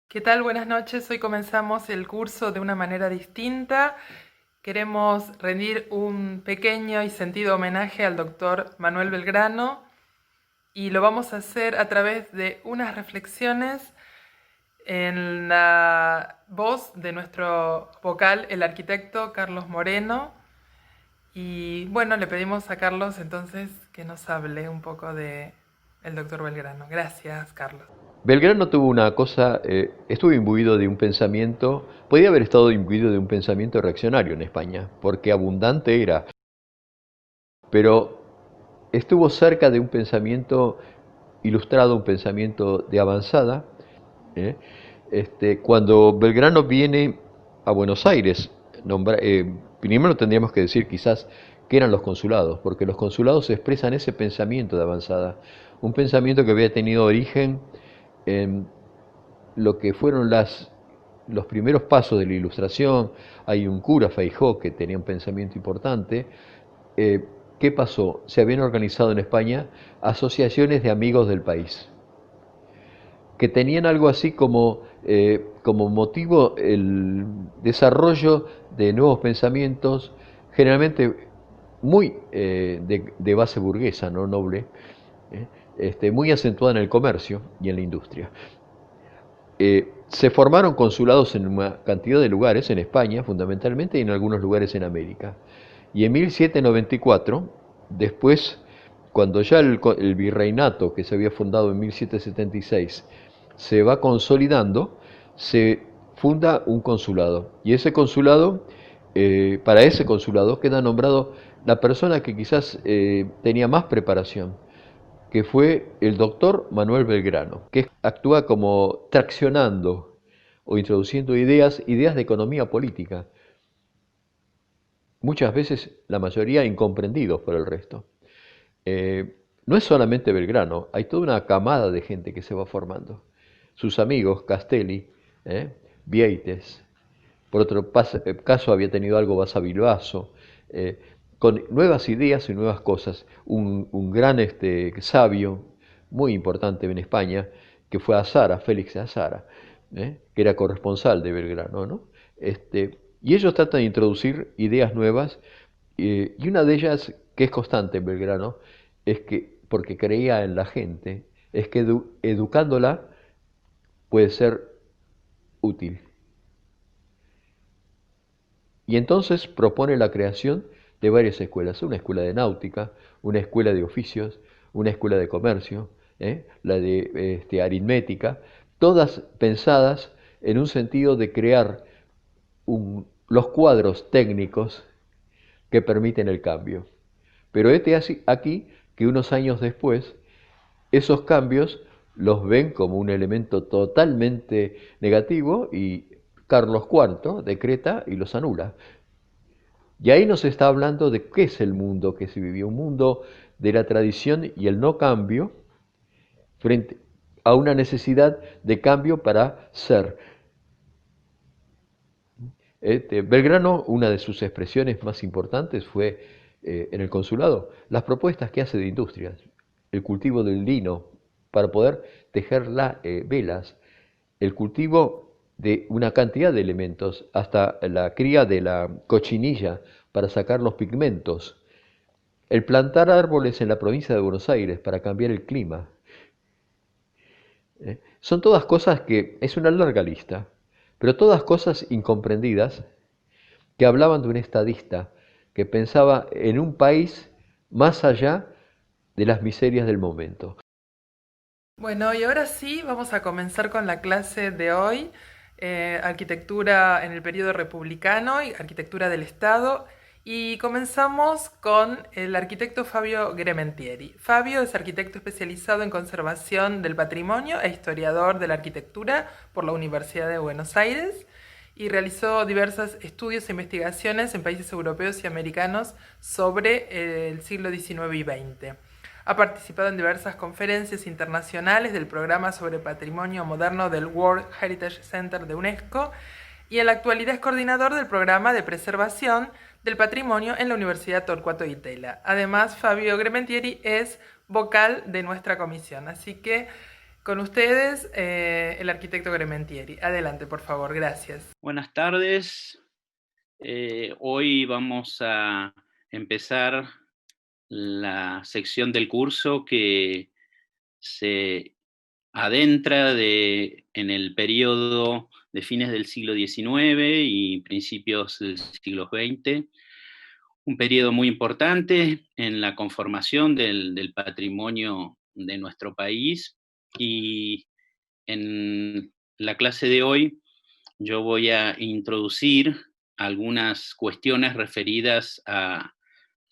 ¿Qué tal? Buenas noches. Hoy comenzamos el curso de una manera distinta. Queremos rendir un pequeño y sentido homenaje al doctor Manuel Belgrano y lo vamos a hacer a través de unas reflexiones en la voz de nuestro vocal, el arquitecto Carlos Moreno. Y bueno, le pedimos a Carlos entonces que nos hable un poco de el doctor Belgrano. Gracias, Carlos. Belgrano tuvo una cosa, estuvo imbuido de un pensamiento, podía haber estado imbuido de un pensamiento reaccionario en España, porque abundante era, pero estuvo cerca de un pensamiento ilustrado, un pensamiento de avanzada. ¿eh? Cuando Belgrano viene a Buenos Aires, primero tendríamos que decir quizás qué eran los consulados, porque los consulados expresan ese pensamiento de avanzada, un pensamiento que había tenido origen en lo que fueron los primeros pasos de la Ilustración. Hay un cura, Feijó, que tenía un pensamiento importante. Eh, ¿Qué pasó? Se habían organizado en España asociaciones de amigos del país, que tenían algo así como motivo el desarrollo de nuevos pensamientos, generalmente muy de base burguesa, no noble, ¿eh? Muy acentuada en el comercio y en la industria. Se formaron consulados en una cantidad de lugares, en España fundamentalmente y en algunos lugares en América. Y en 1794, después, cuando ya el virreinato que se había fundado en 1776 se va consolidando, se funda un consulado. Y ese consulado, para ese consulado queda nombrado la persona que quizás tenía más preparación, que fue el doctor Manuel Belgrano, que actúa como traccionando o introduciendo ideas de economía política, muchas veces la mayoría incomprendidos por el resto. No es solamente Belgrano, hay toda una camada de gente que se va formando. Sus amigos, Castelli, Vieites, por otro caso había tenido algo Basavilbaso, eh, con nuevas ideas y nuevas cosas. Un gran sabio, muy importante en España, que fue Azara, Félix de Azara, que era corresponsal de Belgrano, ¿no? Y ellos tratan de introducir ideas nuevas, y una de ellas, que es constante en Belgrano, es que, porque creía en la gente, es que educándola puede ser útil. Y entonces propone la creación de varias escuelas, una escuela de náutica, una escuela de oficios, una escuela de comercio, la de aritmética, todas pensadas en un sentido de crear los cuadros técnicos que permiten el cambio. Pero así aquí que unos años después, esos cambios los ven como un elemento totalmente negativo y Carlos IV decreta y los anula. Y ahí nos está hablando de qué es el mundo que se vivió, un mundo de la tradición y el no cambio frente a una necesidad de cambio para ser. Belgrano, una de sus expresiones más importantes fue en el consulado, las propuestas que hace de industrias, el cultivo del lino para poder tejer velas, el cultivo de una cantidad de elementos, hasta la cría de la cochinilla para sacar los pigmentos, el plantar árboles en la provincia de Buenos Aires para cambiar el clima. Son todas cosas que es una larga lista, pero todas cosas incomprendidas que hablaban de un estadista que pensaba en un país más allá de las miserias del momento. Bueno, y ahora sí vamos a comenzar con la clase de hoy, arquitectura en el periodo republicano y arquitectura del Estado. Y comenzamos con el arquitecto Fabio Grementieri. Fabio es arquitecto especializado en conservación del patrimonio e historiador de la arquitectura por la Universidad de Buenos Aires y realizó diversos estudios e investigaciones en países europeos y americanos sobre el siglo XIX y XX. Ha participado en diversas conferencias internacionales del programa sobre patrimonio moderno del World Heritage Center de UNESCO y en la actualidad es coordinador del programa de preservación del patrimonio en la Universidad Torcuato Di Tella. Además, Fabio Grementieri es vocal de nuestra comisión. Así que Con ustedes, el arquitecto Grementieri. Adelante, por favor, gracias. Buenas tardes. Hoy vamos a empezar la sección del curso que se adentra en el periodo de fines del siglo XIX y principios del siglo XX, un periodo muy importante en la conformación del patrimonio de nuestro país. Y en la clase de hoy yo voy a introducir algunas cuestiones referidas a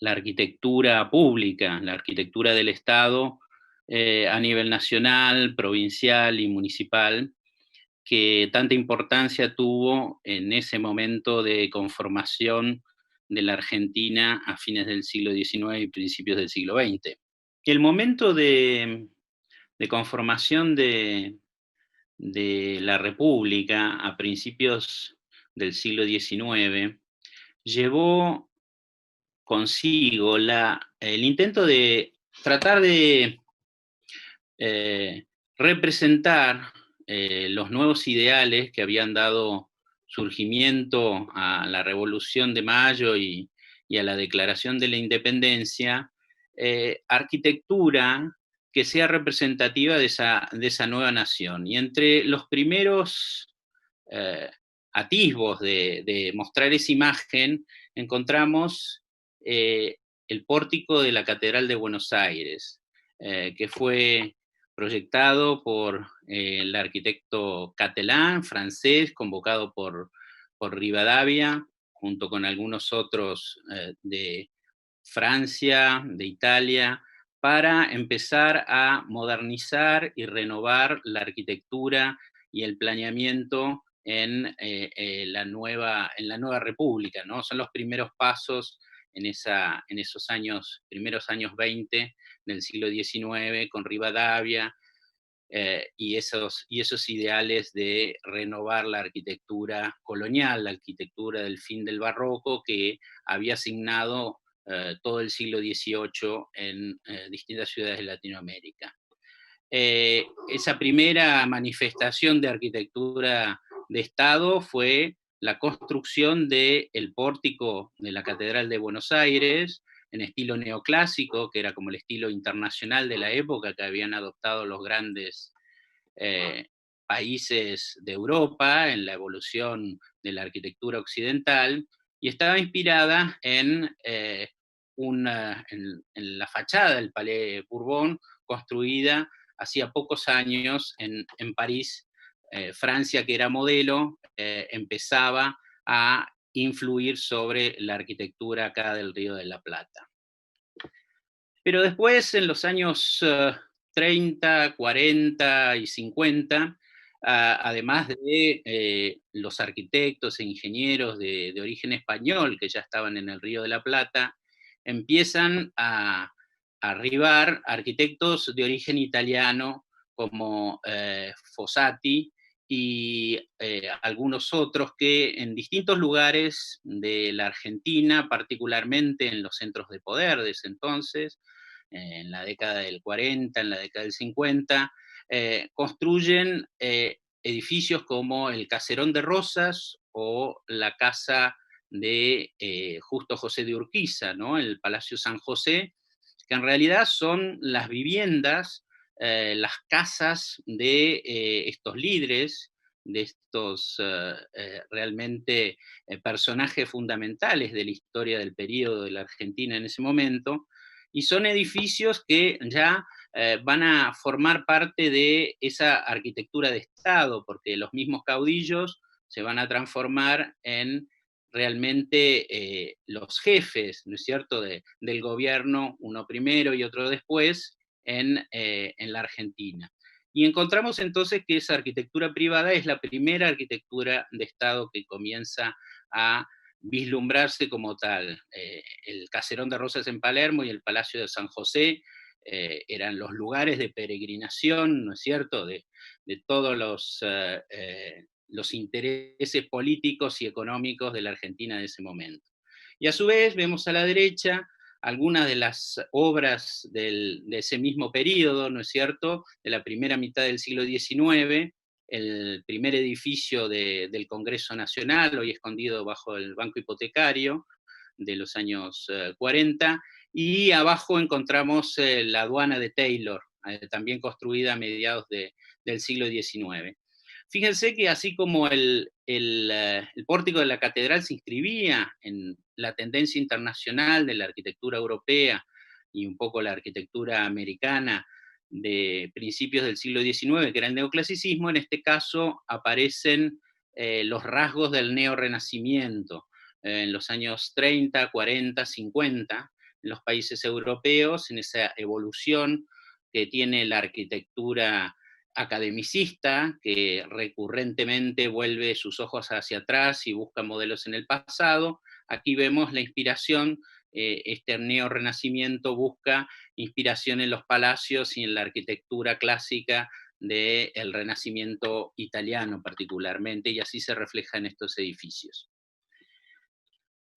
la arquitectura pública, la arquitectura del Estado a nivel nacional, provincial y municipal, que tanta importancia tuvo en ese momento de conformación de la Argentina a fines del siglo XIX y principios del siglo XX. El momento de conformación de la República a principios del siglo XIX llevó consigo el intento de tratar de representar los nuevos ideales que habían dado surgimiento a la Revolución de Mayo y a la Declaración de la Independencia, arquitectura que sea representativa de esa nueva nación. Y entre los primeros atisbos de mostrar esa imagen, encontramos el pórtico de la Catedral de Buenos Aires, que fue proyectado por el arquitecto Catelin, francés, convocado por Rivadavia, junto con algunos otros de Francia, de Italia, para empezar a modernizar y renovar la arquitectura y el planeamiento en la nueva república, ¿no? Son los primeros pasos en esos primeros años 20 del siglo XIX, con Rivadavia, y esos ideales de renovar la arquitectura colonial, la arquitectura del fin del barroco, que había asignado todo el siglo XVIII en distintas ciudades de Latinoamérica. Esa primera manifestación de arquitectura de Estado fue la construcción del pórtico de la Catedral de Buenos Aires, en estilo neoclásico, que era como el estilo internacional de la época que habían adoptado los grandes países de Europa en la evolución de la arquitectura occidental, y estaba inspirada en la fachada del Palais Bourbon, construida hacía pocos años en París. Francia, que era modelo, empezaba a influir sobre la arquitectura acá del Río de la Plata. Pero después, en los años 30, 40 y 50, además de los arquitectos e ingenieros de origen español que ya estaban en el Río de la Plata, empiezan a arribar arquitectos de origen italiano como Fossati y algunos otros que en distintos lugares de la Argentina, particularmente en los centros de poder de ese entonces, en la década del 40, en la década del 50, construyen edificios como el Caserón de Rosas o la casa de Justo José de Urquiza, ¿no? El Palacio San José, que en realidad son las viviendas, las casas de estos líderes, de estos realmente personajes fundamentales de la historia del periodo de la Argentina en ese momento, y son edificios que ya van a formar parte de esa arquitectura de Estado, porque los mismos caudillos se van a transformar en realmente los jefes, ¿no es cierto?, del gobierno, uno primero y otro después, en la Argentina. Y encontramos entonces que esa arquitectura privada es la primera arquitectura de Estado que comienza a vislumbrarse como tal. El Caserón de Rosas en Palermo y el Palacio de San José eran los lugares de peregrinación, ¿no es cierto?, de todos los intereses políticos y económicos de la Argentina de ese momento. Y a su vez vemos a la derecha algunas de las obras de ese mismo periodo, ¿no es cierto?, de la primera mitad del siglo XIX, el primer edificio del Congreso Nacional, hoy escondido bajo el Banco Hipotecario, de los años 40, y abajo encontramos la aduana de Taylor, también construida a mediados del siglo XIX. Fíjense que así como el pórtico de la catedral se inscribía en la tendencia internacional de la arquitectura europea y un poco la arquitectura americana de principios del siglo XIX, que era el neoclasicismo, en este caso aparecen los rasgos del neorrenacimiento en los años 30, 40, 50, en los países europeos, en esa evolución que tiene la arquitectura academicista, que recurrentemente vuelve sus ojos hacia atrás y busca modelos en el pasado. Aquí vemos la inspiración, este neorrenacimiento busca inspiración en los palacios y en la arquitectura clásica del Renacimiento italiano particularmente, y así se refleja en estos edificios.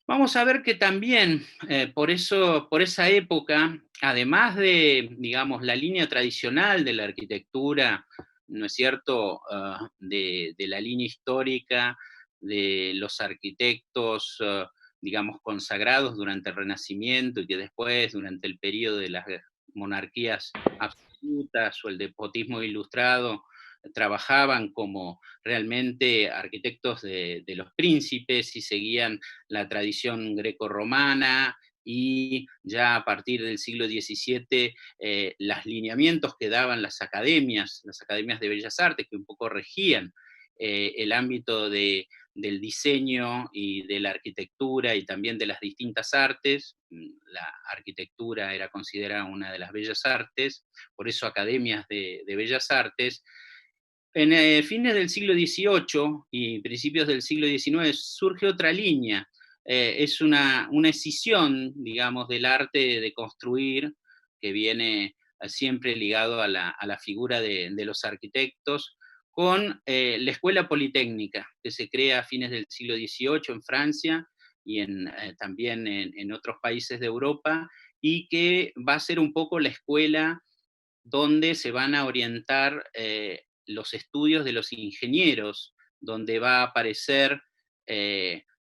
Vamos a ver que también, por esa época, además de, digamos, la línea tradicional de la arquitectura, ¿no es cierto?, de la línea histórica, de los arquitectos, digamos, consagrados durante el Renacimiento y que después, durante el periodo de las monarquías absolutas o el despotismo ilustrado, trabajaban como realmente arquitectos de los príncipes y seguían la tradición grecorromana, y ya a partir del siglo XVII los lineamientos que daban las academias de Bellas Artes, que un poco regían el ámbito del diseño y de la arquitectura y también de las distintas artes. La arquitectura era considerada una de las bellas artes, por eso academias de bellas artes. En fines del siglo XVIII y principios del siglo XIX surge otra línea. Es una escisión, digamos, del arte de construir, que viene siempre ligado a la figura de los arquitectos, con la Escuela Politécnica, que se crea a fines del siglo XVIII en Francia y también en otros países de Europa, y que va a ser un poco la escuela donde se van a orientar los estudios de los ingenieros, donde va a aparecer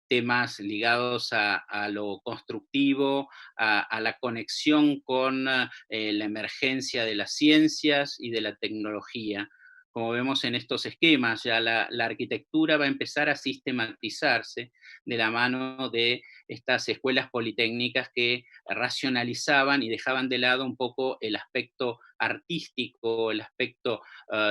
temas ligados a lo constructivo, a la conexión con la emergencia de las ciencias y de la tecnología. Como vemos en estos esquemas, ya la arquitectura va a empezar a sistematizarse de la mano de estas escuelas politécnicas que racionalizaban y dejaban de lado un poco el aspecto artístico, el aspecto,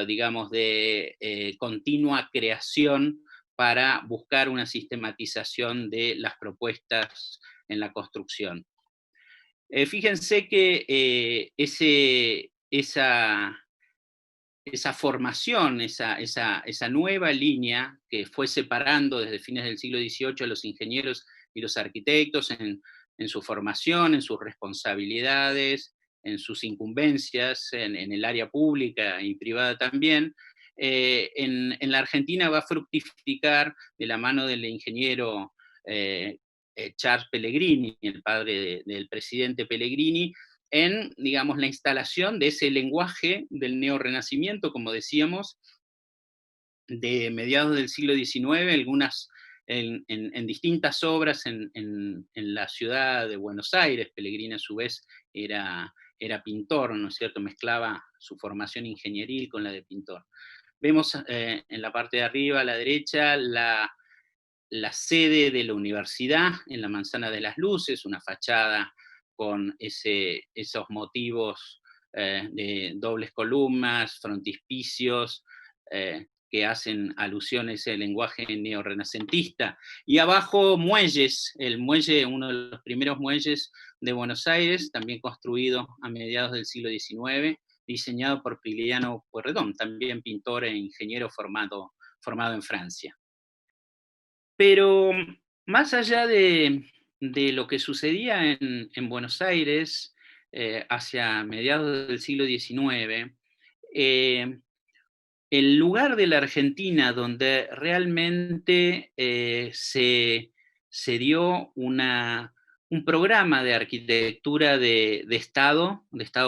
digamos, de continua creación, para buscar una sistematización de las propuestas en la construcción. Fíjense que esa formación, esa nueva línea que fue separando desde fines del siglo XVIII a los ingenieros y los arquitectos en su formación, en sus responsabilidades, en sus incumbencias, en el área pública y privada también, en la Argentina va a fructificar de la mano del ingeniero Charles Pellegrini, el padre del presidente Pellegrini, en, digamos, la instalación de ese lenguaje del neorrenacimiento, como decíamos, de mediados del siglo XIX, algunas en distintas obras en la ciudad de Buenos Aires. Pellegrini, a su vez, era pintor, ¿no es cierto? Mezclaba su formación ingenieril con la de pintor. Vemos en la parte de arriba, a la derecha, la sede de la universidad en la Manzana de las Luces, una fachada con esos motivos de dobles columnas, frontispicios, que hacen alusión a ese lenguaje neorrenacentista. Y abajo muelles, el muelle, uno de los primeros muelles de Buenos Aires, también construido a mediados del siglo XIX, diseñado por Prilidiano Pueyrredón, también pintor e ingeniero formado en Francia. Pero más allá de lo que sucedía en Buenos Aires hacia mediados del siglo XIX, el lugar de la Argentina donde realmente se dio una un programa de arquitectura de Estado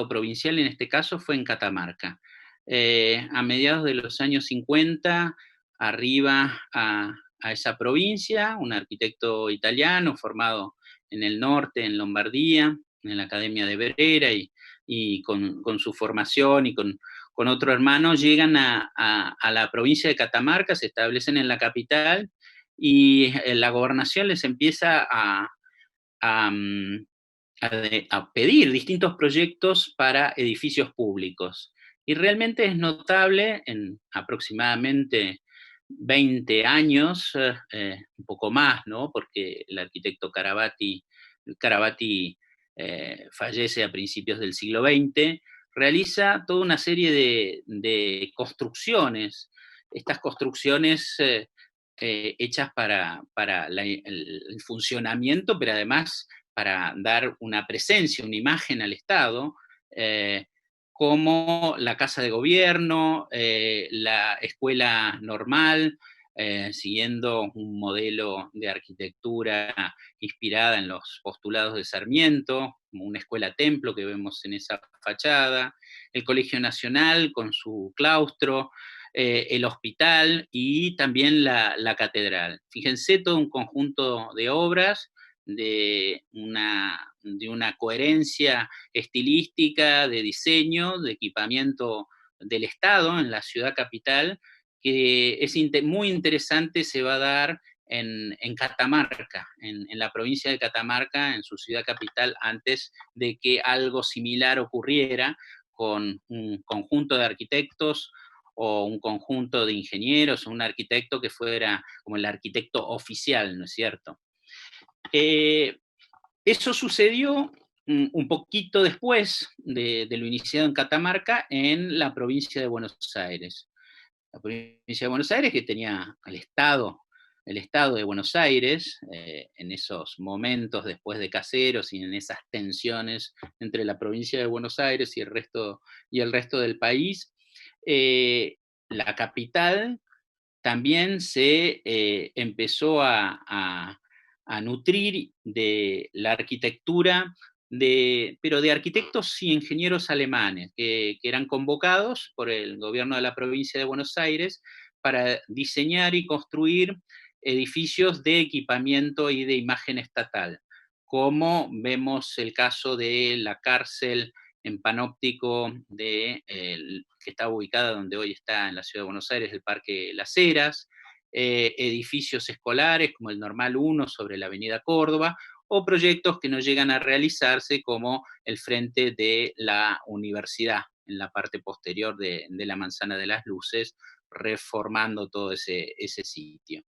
provincial en este caso, fue en Catamarca. A mediados de los años 50, arriba a esa provincia, un arquitecto italiano formado en el norte, en Lombardía, en la Academia de Brera, y con su formación y con otro hermano, llegan a la provincia de Catamarca, se establecen en la capital, y la gobernación les empieza a, mm, a pedir distintos proyectos para edificios públicos. Y realmente es notable, en aproximadamente 20 años, un poco más, ¿no? Porque el arquitecto Carabati fallece a principios del siglo XX, realiza toda una serie de construcciones. Estas construcciones hechas para el funcionamiento, pero además para dar una presencia, una imagen al Estado, como la Casa de Gobierno, la Escuela Normal, siguiendo un modelo de arquitectura inspirada en los postulados de Sarmiento, como una escuela templo que vemos en esa fachada, el Colegio Nacional con su claustro, el hospital y también la catedral. Fíjense, todo un conjunto de obras de una coherencia estilística, de diseño, de equipamiento del Estado en la ciudad capital, que es muy interesante, se va a dar en Catamarca, en la provincia de Catamarca, en su ciudad capital, antes de que algo similar ocurriera con un conjunto de arquitectos o un conjunto de ingenieros, o un arquitecto que fuera como el arquitecto oficial, ¿no es cierto? Eh, Eso sucedió un poquito después de lo iniciado en Catamarca, en la provincia de Buenos Aires. La provincia de Buenos Aires, que tenía el Estado de Buenos Aires, en esos momentos después de Caseros y en esas tensiones entre la provincia de Buenos Aires y el resto del país, la capital también se empezó a nutrir de la arquitectura, pero de arquitectos y ingenieros alemanes, que eran convocados por el gobierno de la provincia de Buenos Aires para diseñar y construir edificios de equipamiento y de imagen estatal, como vemos el caso de la cárcel en Panóptico, que está ubicada donde hoy está en la ciudad de Buenos Aires, el Parque Las Heras, edificios escolares como el Normal 1 sobre la Avenida Córdoba, o proyectos que no llegan a realizarse como el frente de la universidad, en la parte posterior de la Manzana de las Luces, reformando todo ese sitio.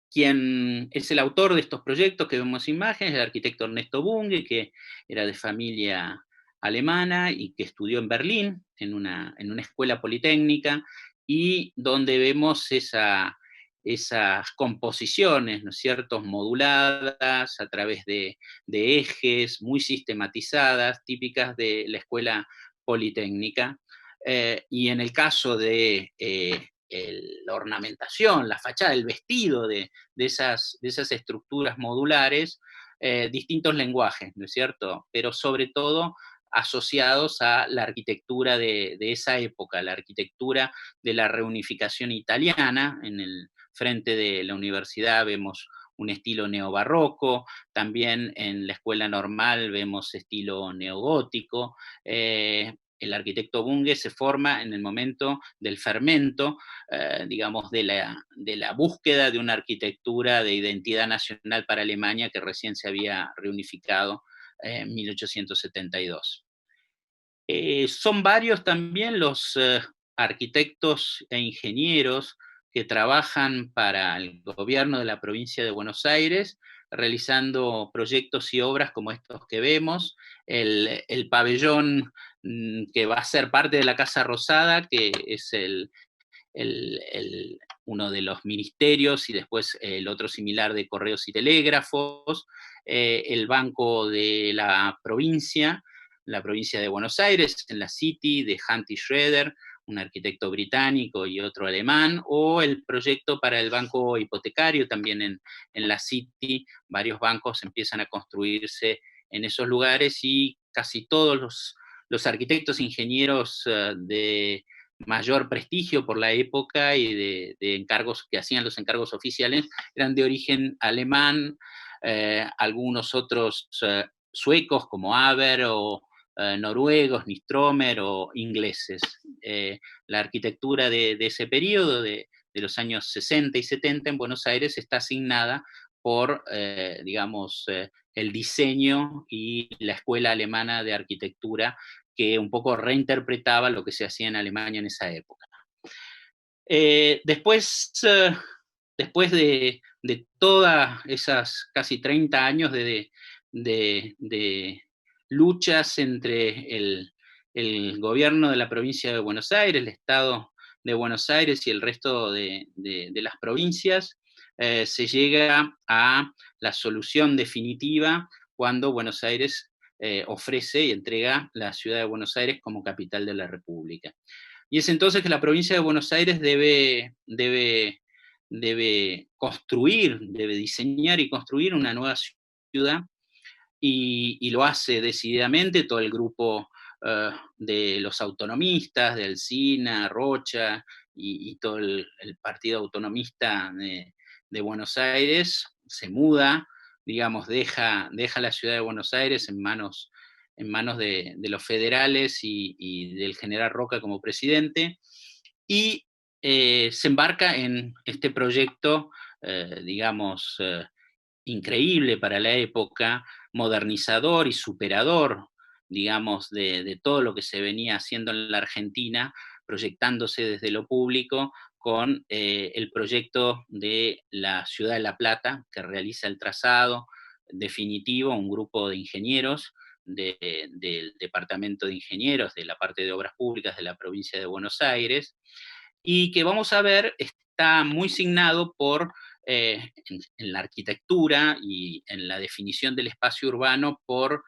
Quien es el autor de estos proyectos que vemos imágenes, el arquitecto Ernesto Bunge, que era de familia alemana y que estudió en Berlín, en una escuela politécnica, y donde vemos esas composiciones, ¿no es cierto?, moduladas a través de ejes, muy sistematizadas, típicas de la escuela politécnica. Y en el caso de la ornamentación, la fachada, el vestido de esas estructuras modulares, distintos lenguajes, ¿no es cierto? Pero sobre todo asociados a la arquitectura de esa época, la arquitectura de la reunificación italiana. En el frente de la universidad vemos un estilo neobarroco, también en la escuela normal vemos estilo neogótico. El arquitecto Bunge se forma en el momento del fermento, digamos, de la búsqueda de una arquitectura de identidad nacional para Alemania que recién se había reunificado en 1872. Son varios también los arquitectos e ingenieros que trabajan para el gobierno de la provincia de Buenos Aires, realizando proyectos y obras como estos que vemos, el pabellón que va a ser parte de la Casa Rosada, que es uno de los ministerios, y después el otro similar de Correos y Telégrafos, el Banco de la provincia de Buenos Aires, en la City, de Hunt y Schroeder, un arquitecto británico y otro alemán, o el proyecto para el banco hipotecario también en la City. Varios bancos empiezan a construirse en esos lugares y casi todos los arquitectos, ingenieros de mayor prestigio por la época y de encargos que hacían los encargos oficiales eran de origen alemán, algunos otros suecos como Haber o noruegos, Nistromer o ingleses. La arquitectura de ese periodo, de los años 60 y 70 en Buenos Aires, está asignada por, digamos, el diseño y la escuela alemana de arquitectura que un poco reinterpretaba lo que se hacía en Alemania en esa época. Después de todas esas casi 30 años de luchas entre el gobierno de la provincia de Buenos Aires, el Estado de Buenos Aires y el resto de las provincias, se llega a la solución definitiva cuando Buenos Aires ofrece y entrega la ciudad de Buenos Aires como capital de la República. Y es entonces que la provincia de Buenos Aires debe construir, debe diseñar y construir una nueva ciudad, y lo hace decididamente todo el grupo de los autonomistas, de Alsina, Rocha y todo el partido autonomista de Buenos Aires. Se muda, digamos, deja la ciudad de Buenos Aires en manos de los federales y del general Roca como presidente, y se embarca en este proyecto, digamos, increíble para la época, modernizador y superador, digamos, de todo lo que se venía haciendo en la Argentina, proyectándose desde lo público con el proyecto de la Ciudad de La Plata, que realiza el trazado definitivo, un grupo de ingenieros del Departamento de Ingenieros de la parte de Obras Públicas de la provincia de Buenos Aires, y que vamos a ver está muy signado por, en la arquitectura y en la definición del espacio urbano, por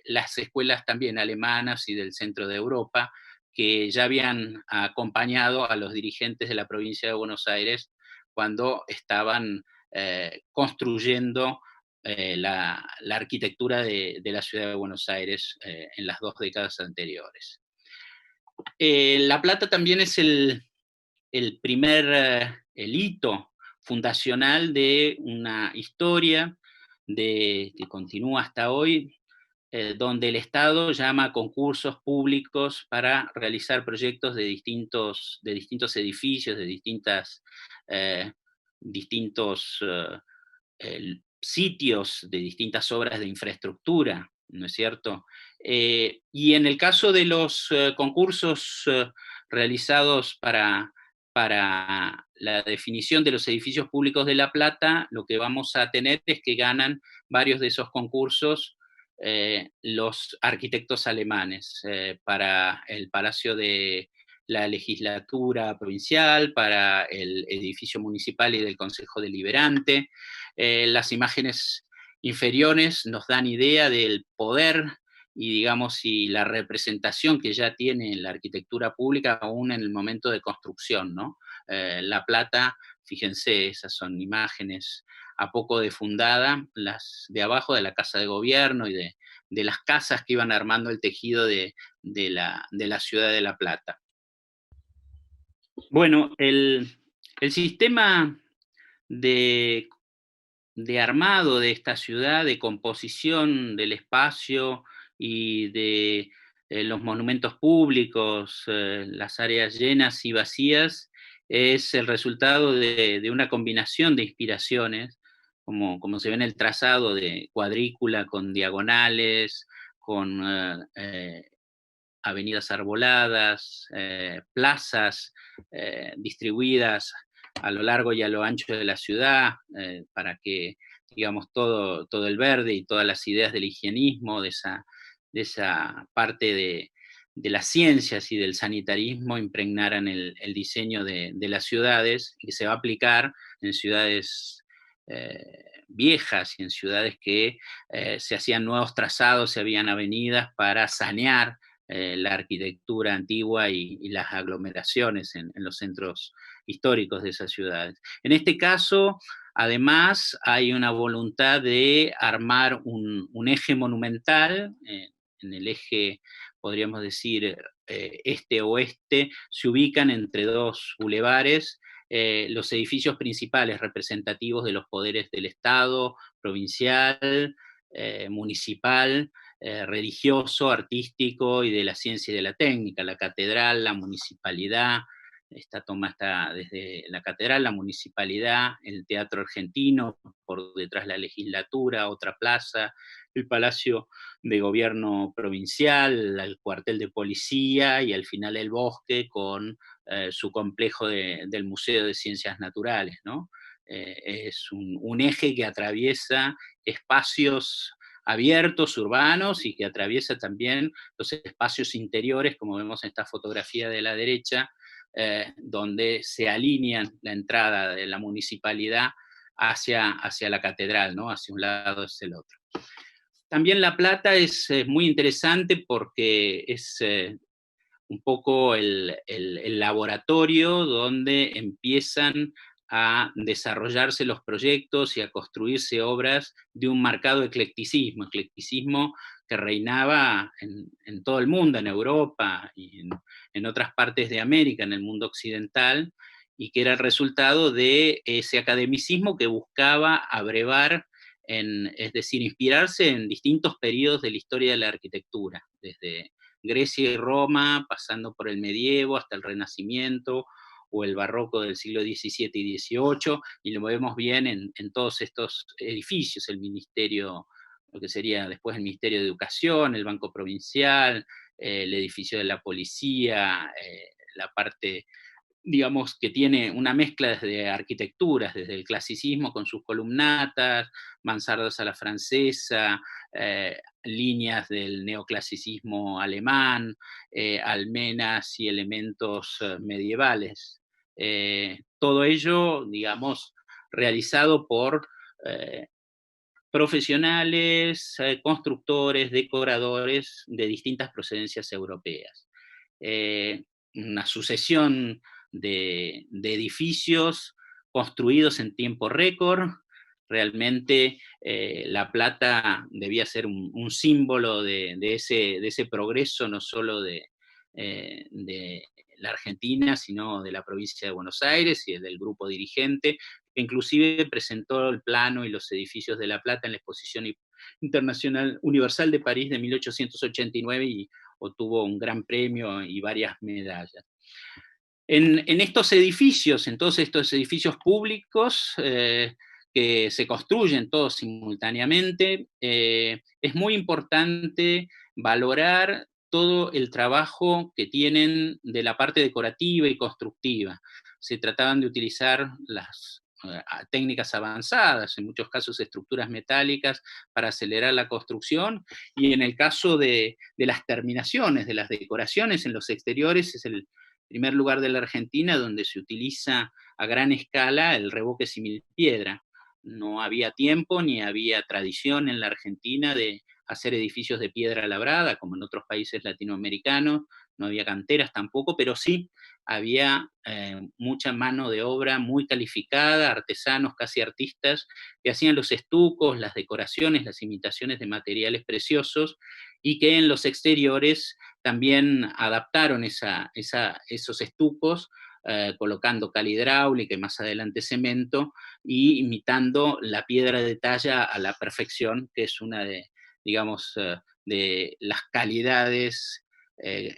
las escuelas también alemanas y del centro de Europa, que ya habían acompañado a los dirigentes de la provincia de Buenos Aires cuando estaban construyendo la arquitectura de la ciudad de Buenos Aires en las 2 décadas anteriores. La Plata también es el primer, el hito fundacional de una historia que continúa hasta hoy, donde el Estado llama a concursos públicos para realizar proyectos de distintos edificios, de eh, distintos sitios, de distintas obras de infraestructura, ¿no es cierto? Y en el caso de los concursos realizados para la definición de los edificios públicos de La Plata, lo que vamos a tener es que ganan varios de esos concursos los arquitectos alemanes, para el Palacio de la Legislatura Provincial, para el edificio municipal y del Consejo Deliberante. Las imágenes inferiores nos dan idea del poder y, digamos, y la representación que ya tiene la arquitectura pública aún en el momento de construcción, ¿no? La Plata, fíjense, esas son imágenes a poco de fundada, las de abajo de la Casa de Gobierno y de las casas que iban armando el tejido de la ciudad de La Plata. Bueno, el sistema de armado de esta ciudad, de composición del espacio y de los monumentos públicos, las áreas llenas y vacías, es el resultado de una combinación de inspiraciones, como se ve en el trazado de cuadrícula con diagonales, con avenidas arboladas, plazas distribuidas a lo largo y a lo ancho de la ciudad, para que, digamos, todo el verde y todas las ideas del higienismo, de esa parte de las ciencias y del sanitarismo impregnaran el diseño de las ciudades, y que se va a aplicar en ciudades viejas y en ciudades que se hacían nuevos trazados, se habían avenidas para sanear la arquitectura antigua y las aglomeraciones en los centros históricos de esas ciudades. En este caso, además, hay una voluntad de armar un eje monumental, en el eje, podríamos decir, este-oeste, se ubican entre dos bulevares los edificios principales representativos de los poderes del Estado, provincial, municipal, religioso, artístico y de la ciencia y de la técnica, la catedral, la municipalidad. Esta toma está desde la catedral, la municipalidad, el Teatro Argentino, por detrás la legislatura, otra plaza, el Palacio de Gobierno Provincial, el cuartel de policía y al final el bosque con su complejo del Museo de Ciencias Naturales, ¿no? Es un eje que atraviesa espacios abiertos, urbanos, y que atraviesa también los espacios interiores, como vemos en esta fotografía de la derecha, donde se alinean la entrada de la municipalidad hacia la catedral, ¿no? Hacia un lado hacia el otro. También La Plata es muy interesante porque es un poco el laboratorio donde empiezan a desarrollarse los proyectos y a construirse obras de un marcado eclecticismo que reinaba en todo el mundo, en Europa y en otras partes de América, en el mundo occidental, y que era el resultado de ese academicismo que buscaba abrevar, es decir, inspirarse en distintos periodos de la historia de la arquitectura, desde Grecia y Roma, pasando por el medievo hasta el Renacimiento o el barroco del siglo XVII y XVIII, y lo vemos bien en todos estos edificios, el ministerio, lo que sería después el Ministerio de Educación, el Banco Provincial, el edificio de la policía, la parte, digamos, que tiene una mezcla de arquitecturas, desde el clasicismo con sus columnatas, mansardas a la francesa, líneas del neoclasicismo alemán, almenas y elementos medievales. Todo ello, digamos, realizado por eh, profesionales, constructores, decoradores de distintas procedencias europeas. Eh, una sucesión de edificios construidos en tiempo récord. Realmente La Plata debía ser un símbolo de ese progreso, no solo de la Argentina, sino de la provincia de Buenos Aires y del grupo dirigente, que inclusive presentó el plano y los edificios de La Plata en la Exposición Internacional Universal de París de 1889 y obtuvo un gran premio y varias medallas. En estos edificios, en todos estos edificios públicos que se construyen todos simultáneamente, es muy importante valorar todo el trabajo que tienen de la parte decorativa y constructiva. Se trataban de utilizar las técnicas avanzadas, en muchos casos estructuras metálicas, para acelerar la construcción, y en el caso de las terminaciones, de las decoraciones en los exteriores, es el primer lugar de la Argentina donde se utiliza a gran escala el revoque similpiedra. No había tiempo ni había tradición en la Argentina de hacer edificios de piedra labrada, como en otros países latinoamericanos, no había canteras tampoco, pero sí había mucha mano de obra muy calificada, artesanos, casi artistas, que hacían los estucos, las decoraciones, las imitaciones de materiales preciosos, y que en los exteriores también adaptaron esos estucos, colocando cal hidráulica y más adelante cemento, y imitando la piedra de talla a la perfección, que es una de, digamos, de las calidades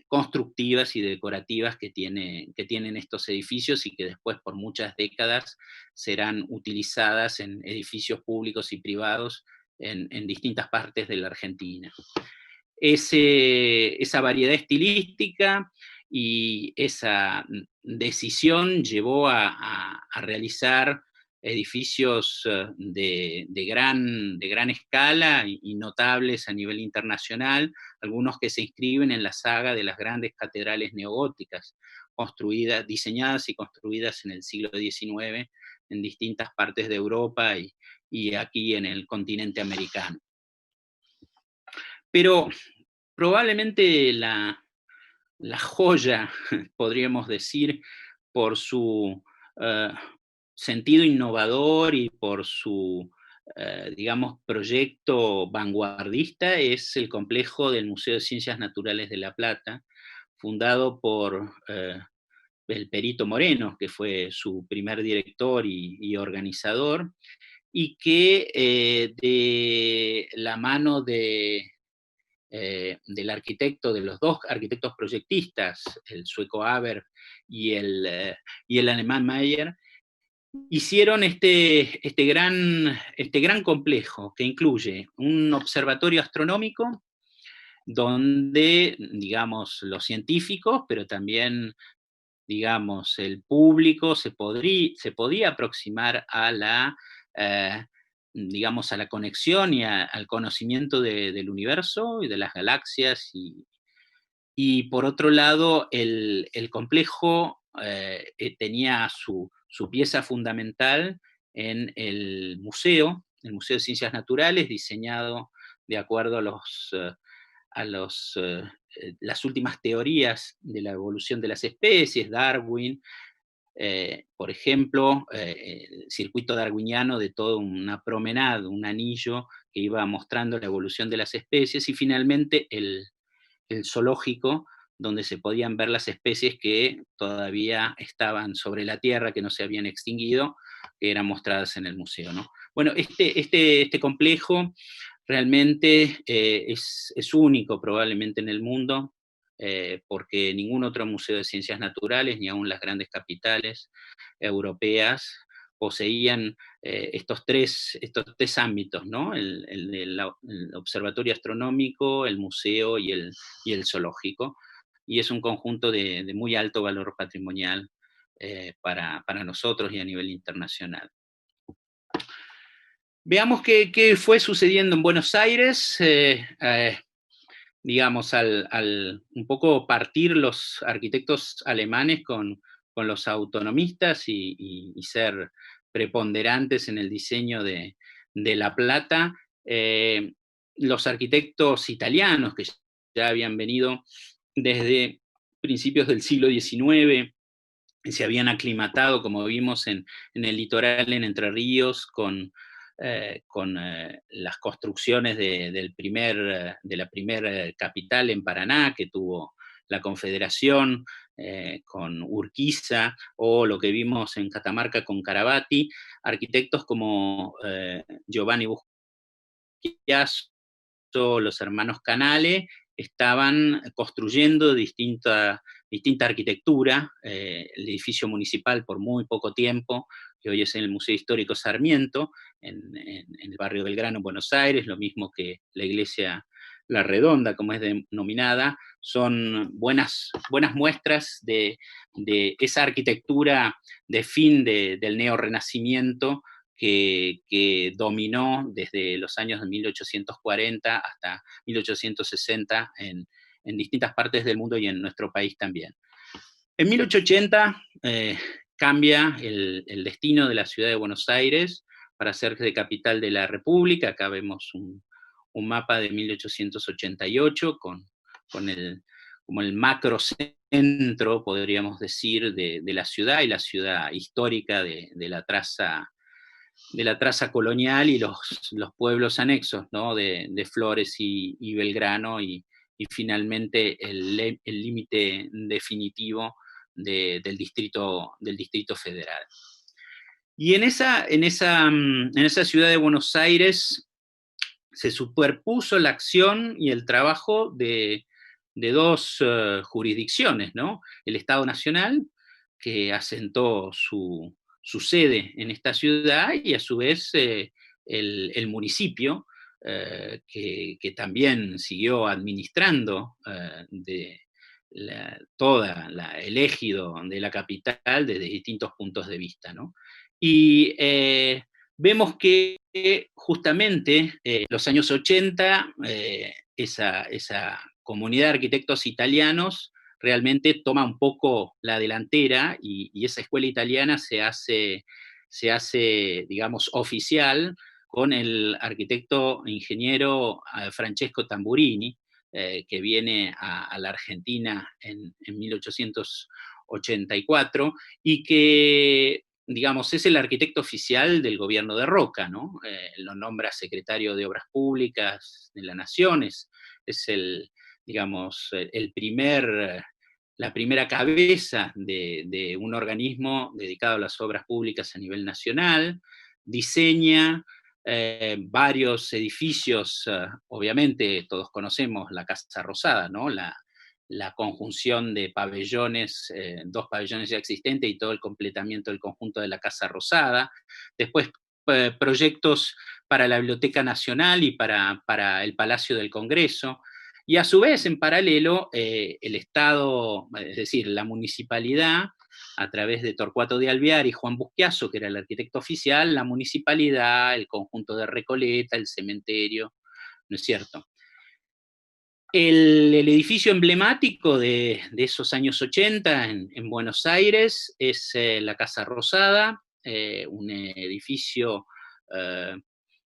constructivas y decorativas que tienen estos edificios y que después por muchas décadas serán utilizadas en edificios públicos y privados en distintas partes de la Argentina. Esa variedad estilística y esa decisión llevó a realizar edificios de gran escala y notables a nivel internacional, algunos que se inscriben en la saga de las grandes catedrales neogóticas, diseñadas y construidas en el siglo XIX en distintas partes de Europa y aquí en el continente americano. Pero probablemente la joya, podríamos decir, por su eh, sentido innovador y por su, digamos, proyecto vanguardista, es el complejo del Museo de Ciencias Naturales de La Plata, fundado por el Perito Moreno, que fue su primer director y organizador, y que de la mano del arquitecto, de los dos arquitectos proyectistas, el sueco Haber y el alemán Mayer, hicieron este gran complejo que incluye un observatorio astronómico donde, digamos, los científicos, pero también, digamos, el público se podía aproximar a eh, digamos, a la conexión y al conocimiento del universo y de las galaxias. Y por otro lado, el complejo tenía su pieza fundamental en el Museo de Ciencias Naturales, diseñado de acuerdo a las últimas teorías de la evolución de las especies, Darwin, por ejemplo, el circuito darwiniano de toda una promenada, un anillo que iba mostrando la evolución de las especies, y finalmente el zoológico, donde se podían ver las especies que todavía estaban sobre la Tierra, que no se habían extinguido, que eran mostradas en el museo, ¿no? Bueno, este complejo realmente es único probablemente en el mundo, porque ningún otro museo de ciencias naturales, ni aun las grandes capitales europeas, poseían estos tres ámbitos, ¿no? El observatorio astronómico, el museo y el zoológico, y es un conjunto de muy alto valor patrimonial para nosotros y a nivel internacional. Veamos qué fue sucediendo en Buenos Aires, digamos, al un poco partir los arquitectos alemanes con los autonomistas y ser preponderantes en el diseño de La Plata. Los arquitectos italianos que ya habían venido desde principios del siglo XIX, se habían aclimatado, como vimos en el litoral, en Entre Ríos, con las construcciones de la primera capital en Paraná, que tuvo la Confederación, con Urquiza, o lo que vimos en Catamarca con Carabati, arquitectos como Giovanni Buschiasso, los hermanos Canale, estaban construyendo distinta arquitectura. El edificio municipal por muy poco tiempo, que hoy es en el Museo Histórico Sarmiento, en el barrio Belgrano, en Buenos Aires, lo mismo que la iglesia La Redonda, como es denominada, son buenas muestras de esa arquitectura de fin del neorrenacimiento que dominó desde los años de 1840 hasta 1860 en distintas partes del mundo y en nuestro país también. En 1880 cambia el destino de la ciudad de Buenos Aires para ser de capital de la República. Acá vemos un mapa de 1888 con como el macrocentro, podríamos decir, de la ciudad, y la ciudad histórica de la traza colonial, y los pueblos anexos, ¿no? de Flores y Belgrano, y finalmente el límite definitivo del distrito Federal. Y en esa ciudad de Buenos Aires se superpuso la acción y el trabajo de dos jurisdicciones, ¿no? El Estado Nacional, que asentó su sede en esta ciudad, y a su vez el municipio, que también siguió administrando el ejido de la capital desde distintos puntos de vista, ¿no? Y vemos que justamente los años 80, esa comunidad de arquitectos italianos realmente toma un poco la delantera, y esa escuela italiana se hace, digamos, oficial con el arquitecto ingeniero Francesco Tamburini, que viene a la Argentina en 1884, y que, digamos, es el arquitecto oficial del gobierno de Roca, ¿no? Lo nombra secretario de Obras Públicas de la Nación, es el, digamos, la primera cabeza de un organismo dedicado a las obras públicas a nivel nacional. Diseña varios edificios, obviamente todos conocemos la Casa Rosada, ¿no? La conjunción de pabellones, 2 pabellones ya existentes y todo el completamiento del conjunto de la Casa Rosada. Después, proyectos para la Biblioteca Nacional y para el Palacio del Congreso. Y a su vez, en paralelo, el Estado, es decir, la municipalidad, a través de Torcuato de Alvear y Juan Busquiazo, que era el arquitecto oficial, la municipalidad, el conjunto de Recoleta, el cementerio, ¿no es cierto? El edificio emblemático de esos años 80 en Buenos Aires es la Casa Rosada, un edificio,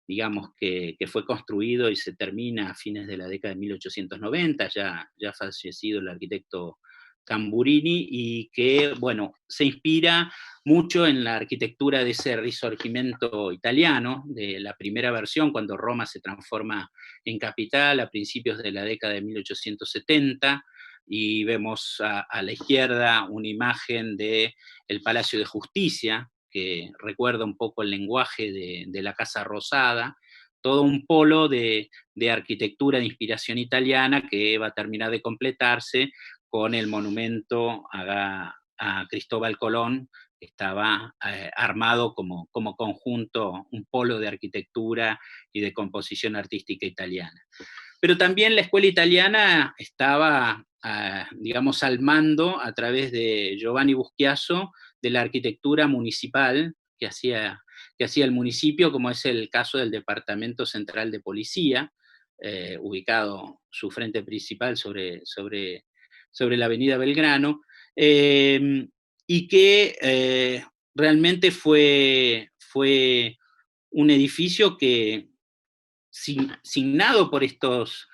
digamos, que fue construido y se termina a fines de la década de 1890, ya fallecido el arquitecto Tamburini, y que, bueno, se inspira mucho en la arquitectura de ese risorgimento italiano, de la primera versión, cuando Roma se transforma en capital a principios de la década de 1870, y vemos a la izquierda una imagen del Palacio de Justicia, que recuerda un poco el lenguaje de la Casa Rosada, todo un polo de arquitectura de inspiración italiana que va a terminar de completarse con el monumento a Cristóbal Colón, que estaba armado como conjunto, un polo de arquitectura y de composición artística italiana. Pero también la escuela italiana estaba, digamos, al mando a través de Giovanni Buschiaso de la arquitectura municipal que hacía el municipio, como es el caso del Departamento Central de Policía, ubicado su frente principal sobre la avenida Belgrano, y que realmente fue un edificio que, signado por estas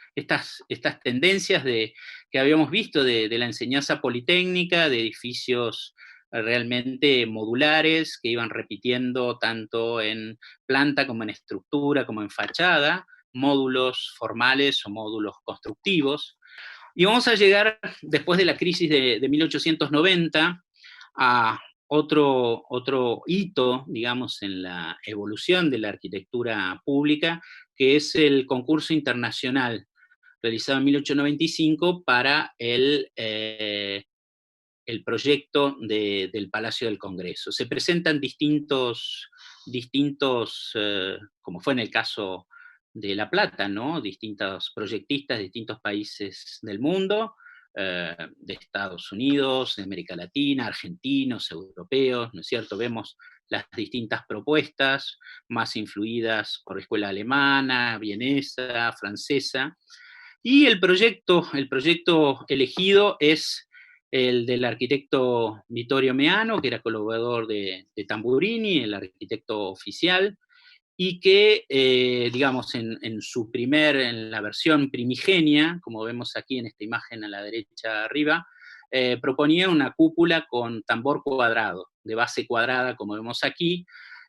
tendencias que habíamos visto de la enseñanza politécnica, de edificios realmente modulares que iban repitiendo tanto en planta como en estructura, como en fachada, módulos formales o módulos constructivos. Y vamos a llegar, después de la crisis de 1890, a otro hito, digamos, en la evolución de la arquitectura pública, que es el concurso internacional realizado en 1895 para el proyecto del Palacio del Congreso. Se presentan distintos como fue en el caso de La Plata, ¿no? Distintos proyectistas de distintos países del mundo, de Estados Unidos, de América Latina, argentinos, europeos, ¿no es cierto? Vemos las distintas propuestas, más influidas por la escuela alemana, vienesa, francesa, y el proyecto elegido es el del arquitecto Vittorio Meano, que era colaborador de Tamburini, el arquitecto oficial, y que, digamos, en la versión primigenia, como vemos aquí en esta imagen a la derecha arriba, proponía una cúpula con tambor cuadrado, de base cuadrada, como vemos aquí,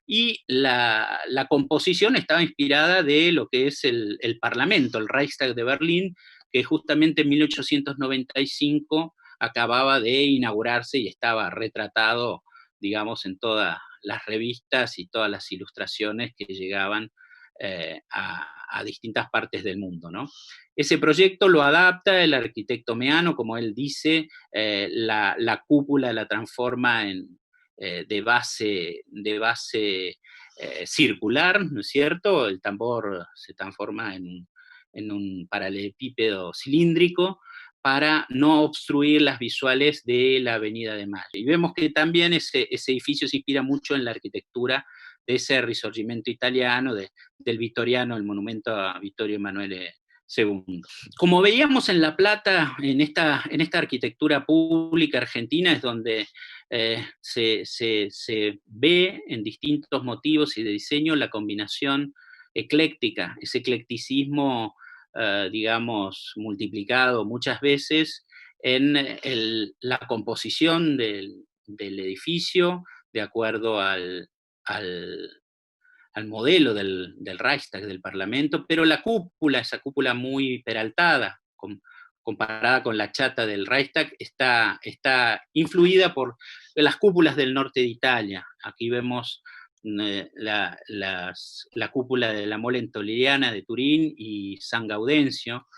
y la composición estaba inspirada de lo que es el Parlamento, el Reichstag de Berlín, que justamente en 1895 acababa de inaugurarse y estaba retratado, digamos, en todas las revistas y todas las ilustraciones que llegaban a distintas partes del mundo, ¿no? Ese proyecto lo adapta el arquitecto Meano, como él dice, la cúpula la transforma de base circular, ¿no es cierto? El tambor se transforma en un paralelepípedo cilíndrico para no obstruir las visuales de la Avenida de Mayo. Y vemos que también ese edificio se inspira mucho en la arquitectura de ese risorgimento italiano, del Vittoriano, el monumento a Vittorio Emanuele II. Como veíamos en La Plata, en esta arquitectura pública argentina, es donde se ve en distintos motivos y de diseño la combinación ecléctica, ese eclecticismo digamos, multiplicado muchas veces en la composición del edificio de acuerdo al, al modelo del Reichstag, del Parlamento, pero la cúpula, esa cúpula muy peraltada, comparada con la chata del Reichstag, está influida por las cúpulas del norte de Italia. Aquí vemos la cúpula de la Mole Toliana de Turín y San Gaudencio,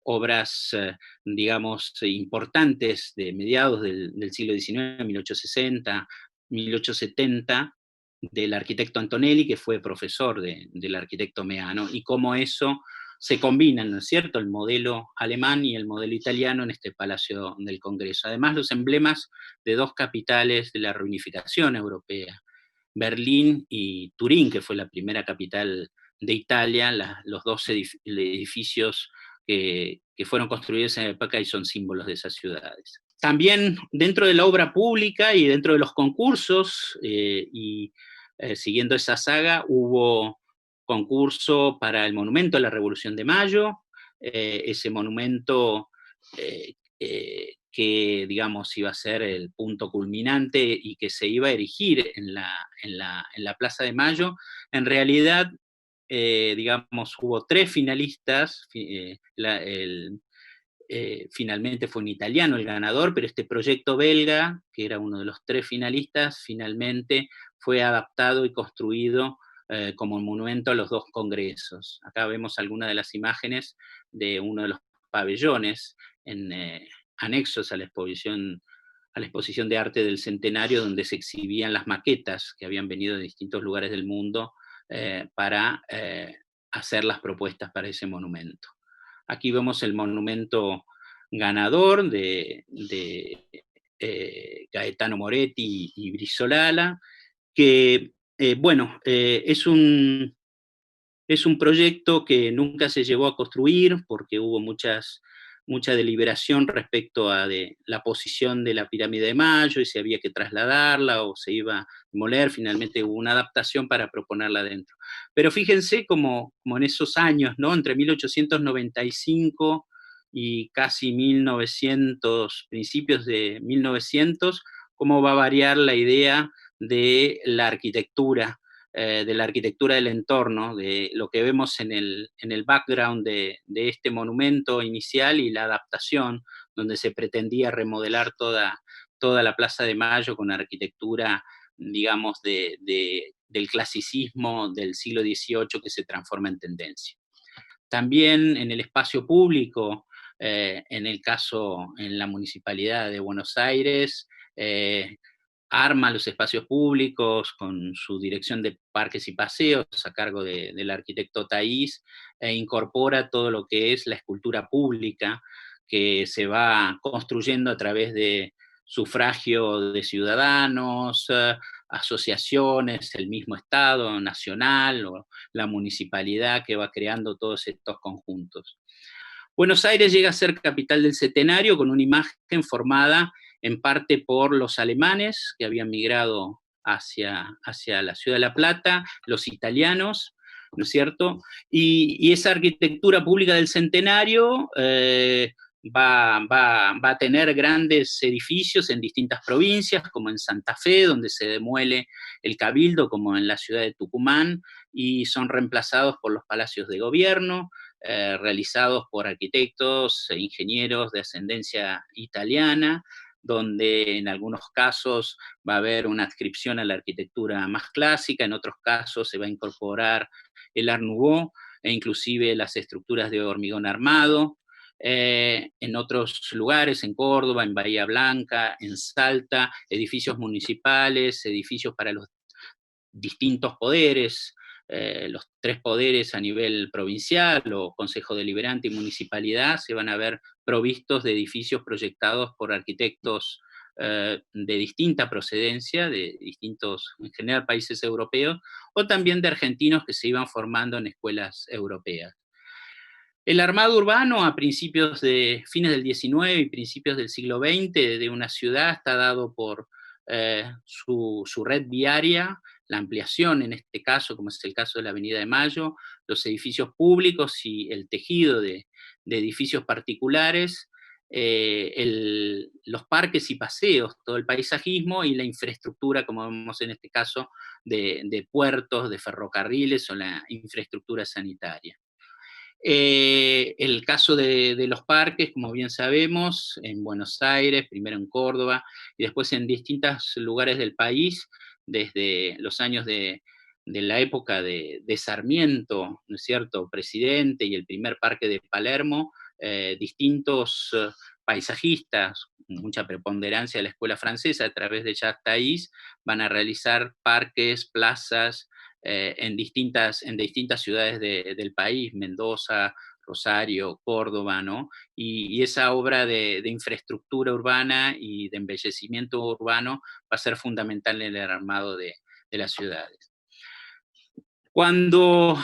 obras, digamos, importantes de mediados del siglo XIX, 1860, 1870, del arquitecto Antonelli, que fue profesor del arquitecto Meano, y cómo eso se combinan, ¿no es cierto?, el modelo alemán y el modelo italiano en este Palacio del Congreso. Además, los emblemas de dos capitales de la reunificación europea, Berlín y Turín, que fue la primera capital de Italia, los dos edificios que fueron construidos en la época y son símbolos de esas ciudades. También dentro de la obra pública y dentro de los concursos, siguiendo esa saga, hubo concurso para el Monumento a la Revolución de Mayo, ese monumento que, digamos, iba a ser el punto culminante y que se iba a erigir en la Plaza de Mayo. En realidad, digamos, hubo 3 finalistas, finalmente fue un italiano el ganador, pero este proyecto belga, que era uno de los 3 finalistas, finalmente fue adaptado y construido como monumento a los 2 congresos. Acá vemos algunas de las imágenes de uno de los pabellones anexos a la exposición de arte del Centenario, donde se exhibían las maquetas que habían venido de distintos lugares del mundo para hacer las propuestas para ese monumento. Aquí vemos el monumento ganador de Gaetano Moretti y Brisolala, que, bueno, es un proyecto que nunca se llevó a construir porque hubo mucha deliberación respecto a la posición de la pirámide de Mayo y si había que trasladarla o se iba a demoler. Finalmente hubo una adaptación para proponerla dentro. Pero fíjense como en esos años, ¿no?, entre 1895 y casi 1900, principios de 1900, cómo va a variar la idea de la arquitectura del entorno, de lo que vemos en el background de este monumento inicial y la adaptación, donde se pretendía remodelar toda la Plaza de Mayo con arquitectura, digamos, del clasicismo del siglo XVIII que se transforma en tendencia. También en el espacio público, en la Municipalidad de Buenos Aires, arma los espacios públicos con su dirección de parques y paseos a cargo del arquitecto Taís, e incorpora todo lo que es la escultura pública que se va construyendo a través de sufragio de ciudadanos, asociaciones, el mismo Estado nacional o la municipalidad que va creando todos estos conjuntos. Buenos Aires llega a ser capital del Centenario con una imagen formada en parte por los alemanes que habían migrado hacia la Ciudad de La Plata, los italianos, ¿no es cierto? Y esa arquitectura pública del Centenario va a tener grandes edificios en distintas provincias, como en Santa Fe, donde se demuele el Cabildo, como en la ciudad de Tucumán, y son reemplazados por los palacios de gobierno, realizados por arquitectos e ingenieros de ascendencia italiana, donde en algunos casos va a haber una adscripción a la arquitectura más clásica, en otros casos se va a incorporar el Art Nouveau e inclusive las estructuras de hormigón armado. En otros lugares, en Córdoba, en Bahía Blanca, en Salta, edificios municipales, edificios para los distintos poderes, los 3 poderes a nivel provincial o Consejo Deliberante y Municipalidad se van a ver provistos de edificios proyectados por arquitectos de distinta procedencia, de distintos, en general, países europeos, o también de argentinos que se iban formando en escuelas europeas. El armado urbano a fines del XIX y principios del siglo XX de una ciudad está dado por su red viaria, la ampliación en este caso, como es el caso de la Avenida de Mayo, los edificios públicos y el tejido de edificios particulares, los parques y paseos, todo el paisajismo y la infraestructura, como vemos en este caso, de puertos, de ferrocarriles o la infraestructura sanitaria. El caso de los parques, como bien sabemos, en Buenos Aires, primero en Córdoba y después en distintos lugares del país, desde los años de la época de Sarmiento, ¿no es cierto?, presidente, y el primer parque de Palermo, distintos paisajistas, mucha preponderancia de la escuela francesa, a través de Jacques Taís, van a realizar parques, plazas, en distintas ciudades del país, Mendoza, Rosario, Córdoba, ¿no? Y esa obra de infraestructura urbana y de embellecimiento urbano va a ser fundamental en el armado de las ciudades. Cuando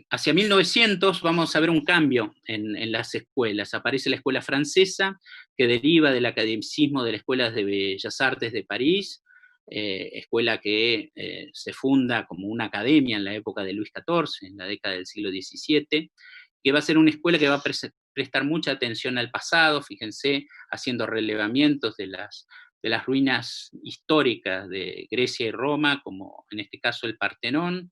hacia 1900 vamos a ver un cambio en las escuelas. Aparece la escuela francesa, que deriva del academicismo de la Escuela de Bellas Artes de París, escuela que se funda como una academia en la época de Luis XIV, en la década del siglo XVII, que va a ser una escuela que va a prestar mucha atención al pasado, fíjense, haciendo relevamientos de las ruinas históricas de Grecia y Roma, como en este caso el Partenón,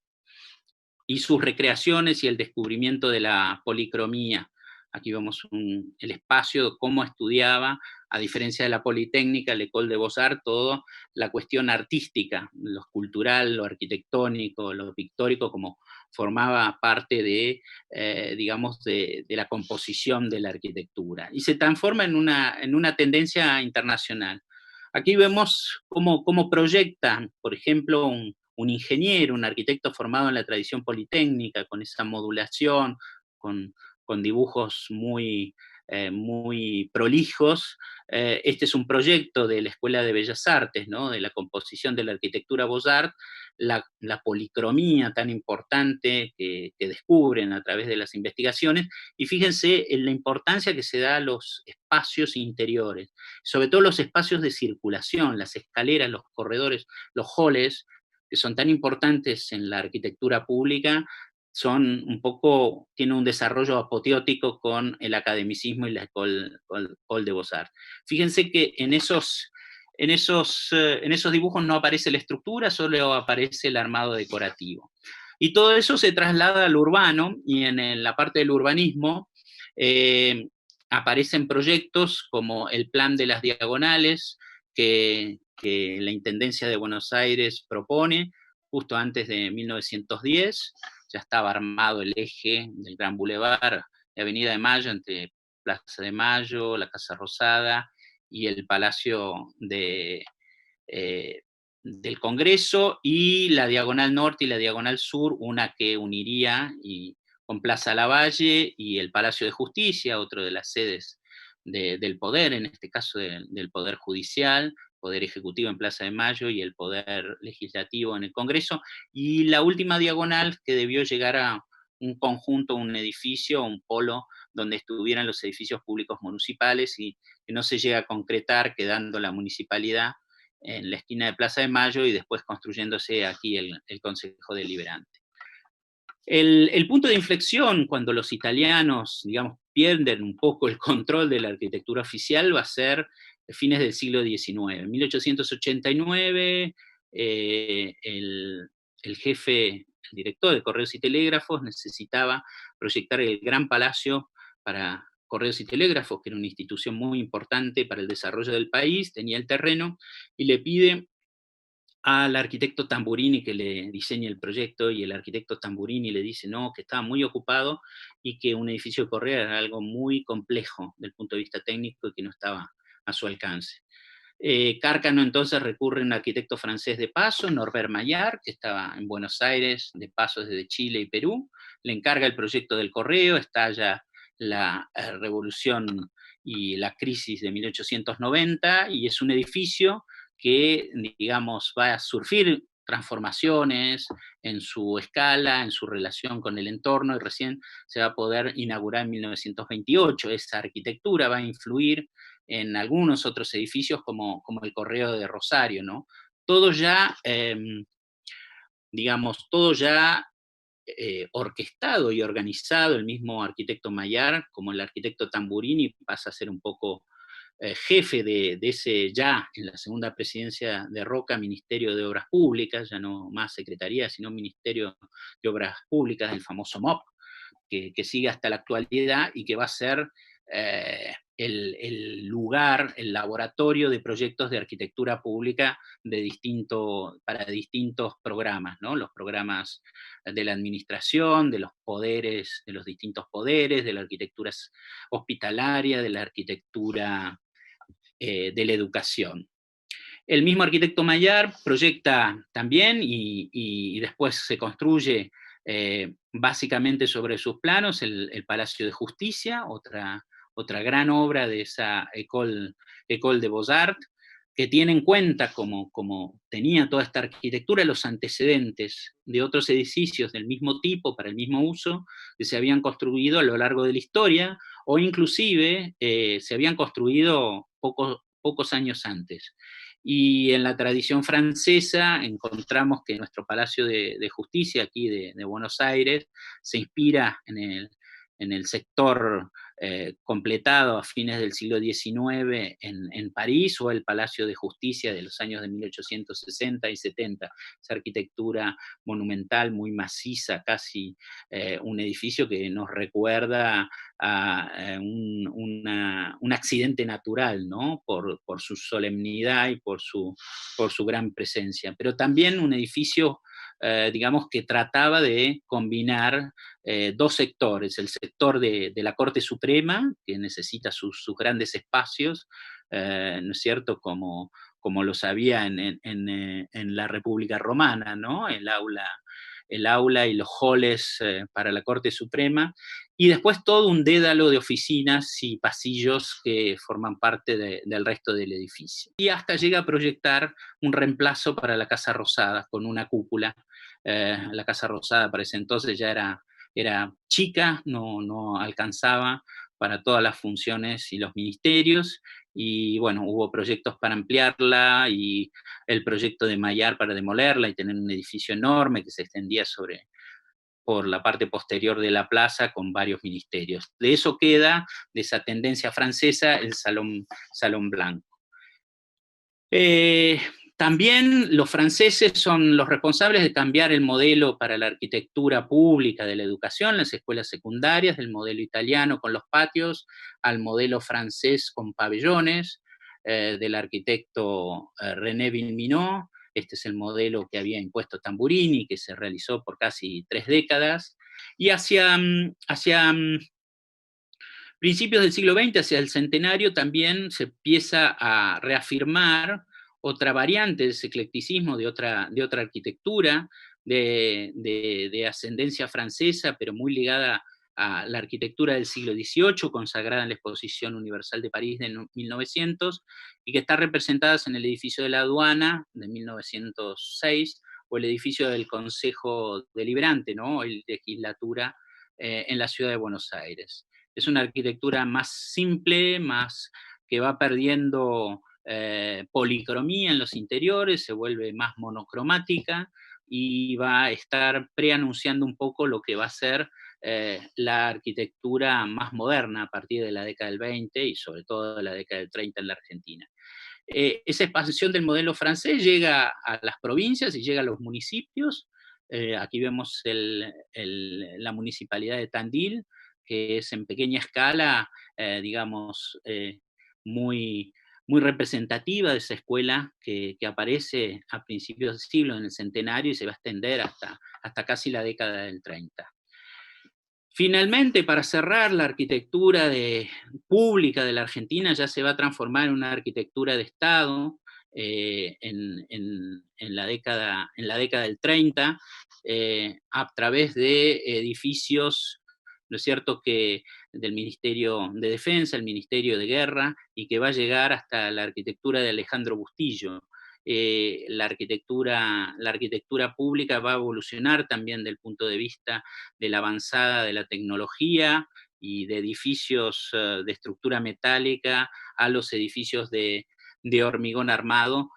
y sus recreaciones y el descubrimiento de la policromía. Aquí vemos el espacio, cómo estudiaba, a diferencia de la Politécnica, l'École des Beaux-Arts, todo la cuestión artística, lo cultural, lo arquitectónico, lo pictórico, como formaba parte digamos, de la composición de la arquitectura. Y se transforma en una tendencia internacional. Aquí vemos cómo proyecta, por ejemplo, un ingeniero, un arquitecto formado en la tradición politécnica, con esa modulación, con dibujos muy prolijos. Este es un proyecto de la Escuela de Bellas Artes, ¿no?, de la composición de la arquitectura Beaux-Arts, la policromía tan importante que descubren a través de las investigaciones, y fíjense en la importancia que se da a los espacios interiores, sobre todo los espacios de circulación, las escaleras, los corredores, los halls, que son tan importantes en la arquitectura pública, tienen un desarrollo apoteótico con el academicismo y la École des Beaux-Arts. Fíjense que en esos dibujos no aparece la estructura, solo aparece el armado decorativo. Y todo eso se traslada al urbano, y en la parte del urbanismo aparecen proyectos como el Plan de las Diagonales, que la Intendencia de Buenos Aires propone justo antes de 1910. Ya estaba armado el eje del Gran Boulevard de Avenida de Mayo, entre Plaza de Mayo, la Casa Rosada y el Palacio del Congreso, y la Diagonal Norte y la Diagonal Sur, una que uniría con Plaza Lavalle y el Palacio de Justicia, otro de las sedes del poder, en este caso del Poder Judicial, Poder Ejecutivo en Plaza de Mayo y el Poder Legislativo en el Congreso, y la última diagonal, que debió llegar a un conjunto, un edificio, un polo, donde estuvieran los edificios públicos municipales, y que no se llega a concretar, quedando la municipalidad en la esquina de Plaza de Mayo y después construyéndose aquí el Consejo Deliberante. El punto de inflexión, cuando los italianos, digamos, pierden un poco el control de la arquitectura oficial, va a ser fines del siglo XIX. En 1889, el jefe, el director de Correos y Telégrafos, necesitaba proyectar el Gran Palacio para Correos y Telégrafos, que era una institución muy importante para el desarrollo del país, tenía el terreno, y le pide al arquitecto Tamburini que le diseñe el proyecto, y el arquitecto Tamburini le dice no, que estaba muy ocupado y que un edificio de correo era algo muy complejo desde el punto de vista técnico y que no estaba a su alcance. Cárcano entonces recurre a un arquitecto francés de paso, Norbert Maillard, que estaba en Buenos Aires de paso desde Chile y Perú, le encarga el proyecto del correo, estalla la revolución y la crisis de 1890, y es un edificio que, digamos, va a surgir transformaciones en su escala, en su relación con el entorno, y recién se va a poder inaugurar en 1928. Esa arquitectura va a influir en algunos otros edificios como el Correo de Rosario, ¿no? Todo ya digamos, todo ya orquestado y organizado. El mismo arquitecto Mayar, como el arquitecto Tamburini, pasa a ser un poco jefe de ese ya, en la segunda presidencia de Roca, Ministerio de Obras Públicas, ya no más Secretaría, sino Ministerio de Obras Públicas, el famoso MOP, que sigue hasta la actualidad y que va a ser el lugar, el laboratorio de proyectos de arquitectura pública para distintos programas, ¿no? Los programas de la administración, de los poderes, de los distintos poderes, de la arquitectura hospitalaria, de la arquitectura de la educación. El mismo arquitecto Mayar proyecta también y después se construye básicamente sobre sus planos el Palacio de Justicia, otra gran obra de esa École de Beaux-Arts, que tiene en cuenta, como tenía toda esta arquitectura, los antecedentes de otros edificios del mismo tipo, para el mismo uso, que se habían construido a lo largo de la historia, o inclusive se habían construido pocos años antes. Y en la tradición francesa encontramos que nuestro Palacio de Justicia, aquí de Buenos Aires, se inspira en el sector completado a fines del siglo XIX en París, o el Palacio de Justicia de los años de 1860 y 70, esa arquitectura monumental muy maciza, casi un edificio que nos recuerda a un accidente natural, ¿no? Por su solemnidad y por su gran presencia. Pero también un edificio, digamos, que trataba de combinar dos sectores: el sector de la Corte Suprema, que necesita sus grandes espacios, ¿no es cierto?, como los había en la República Romana, ¿no? El aula y los halls para la Corte Suprema, y después todo un dédalo de oficinas y pasillos que forman parte del resto del edificio. Y hasta llega a proyectar un reemplazo para la Casa Rosada con una cúpula. La Casa Rosada para ese entonces ya era chica, no alcanzaba para todas las funciones y los ministerios, y bueno, hubo proyectos para ampliarla, y el proyecto de Mayar para demolerla y tener un edificio enorme que se extendía por la parte posterior de la plaza con varios ministerios. De eso queda, de esa tendencia francesa, el Salón Blanco. También los franceses son los responsables de cambiar el modelo para la arquitectura pública de la educación, las escuelas secundarias, del modelo italiano con los patios al modelo francés con pabellones, del arquitecto René Villeminot. Este es el modelo que había impuesto Tamburini, que se realizó por casi 3 décadas. Y hacia principios del siglo XX, hacia el centenario, también se empieza a reafirmar otra variante de ese eclecticismo, de otra arquitectura, de ascendencia francesa, pero muy ligada a la arquitectura del siglo XVIII, consagrada en la Exposición Universal de París de 1900, y que está representada en el edificio de la Aduana de 1906, o el edificio del Consejo Deliberante, ¿no?, el legislatura, en la ciudad de Buenos Aires. Es una arquitectura más simple, más que va perdiendo policromía en los interiores, se vuelve más monocromática, y va a estar preanunciando un poco lo que va a ser la arquitectura más moderna a partir de la década del 20 y sobre todo de la década del 30 en la Argentina. Esa expansión del modelo francés llega a las provincias y llega a los municipios. Aquí vemos la municipalidad de Tandil, que es en pequeña escala, digamos, muy, muy representativa de esa escuela que aparece a principios del siglo, en el centenario, y se va a extender hasta casi la década del 30. Finalmente, para cerrar, la arquitectura pública de la Argentina ya se va a transformar en una arquitectura de Estado en la década del 30, a través de edificios, ¿no es cierto?, que del Ministerio de Defensa, el Ministerio de Guerra, y que va a llegar hasta la arquitectura de Alejandro Bustillo. La arquitectura pública va a evolucionar también del punto de vista de la avanzada de la tecnología y de edificios de estructura metálica a los edificios de hormigón armado,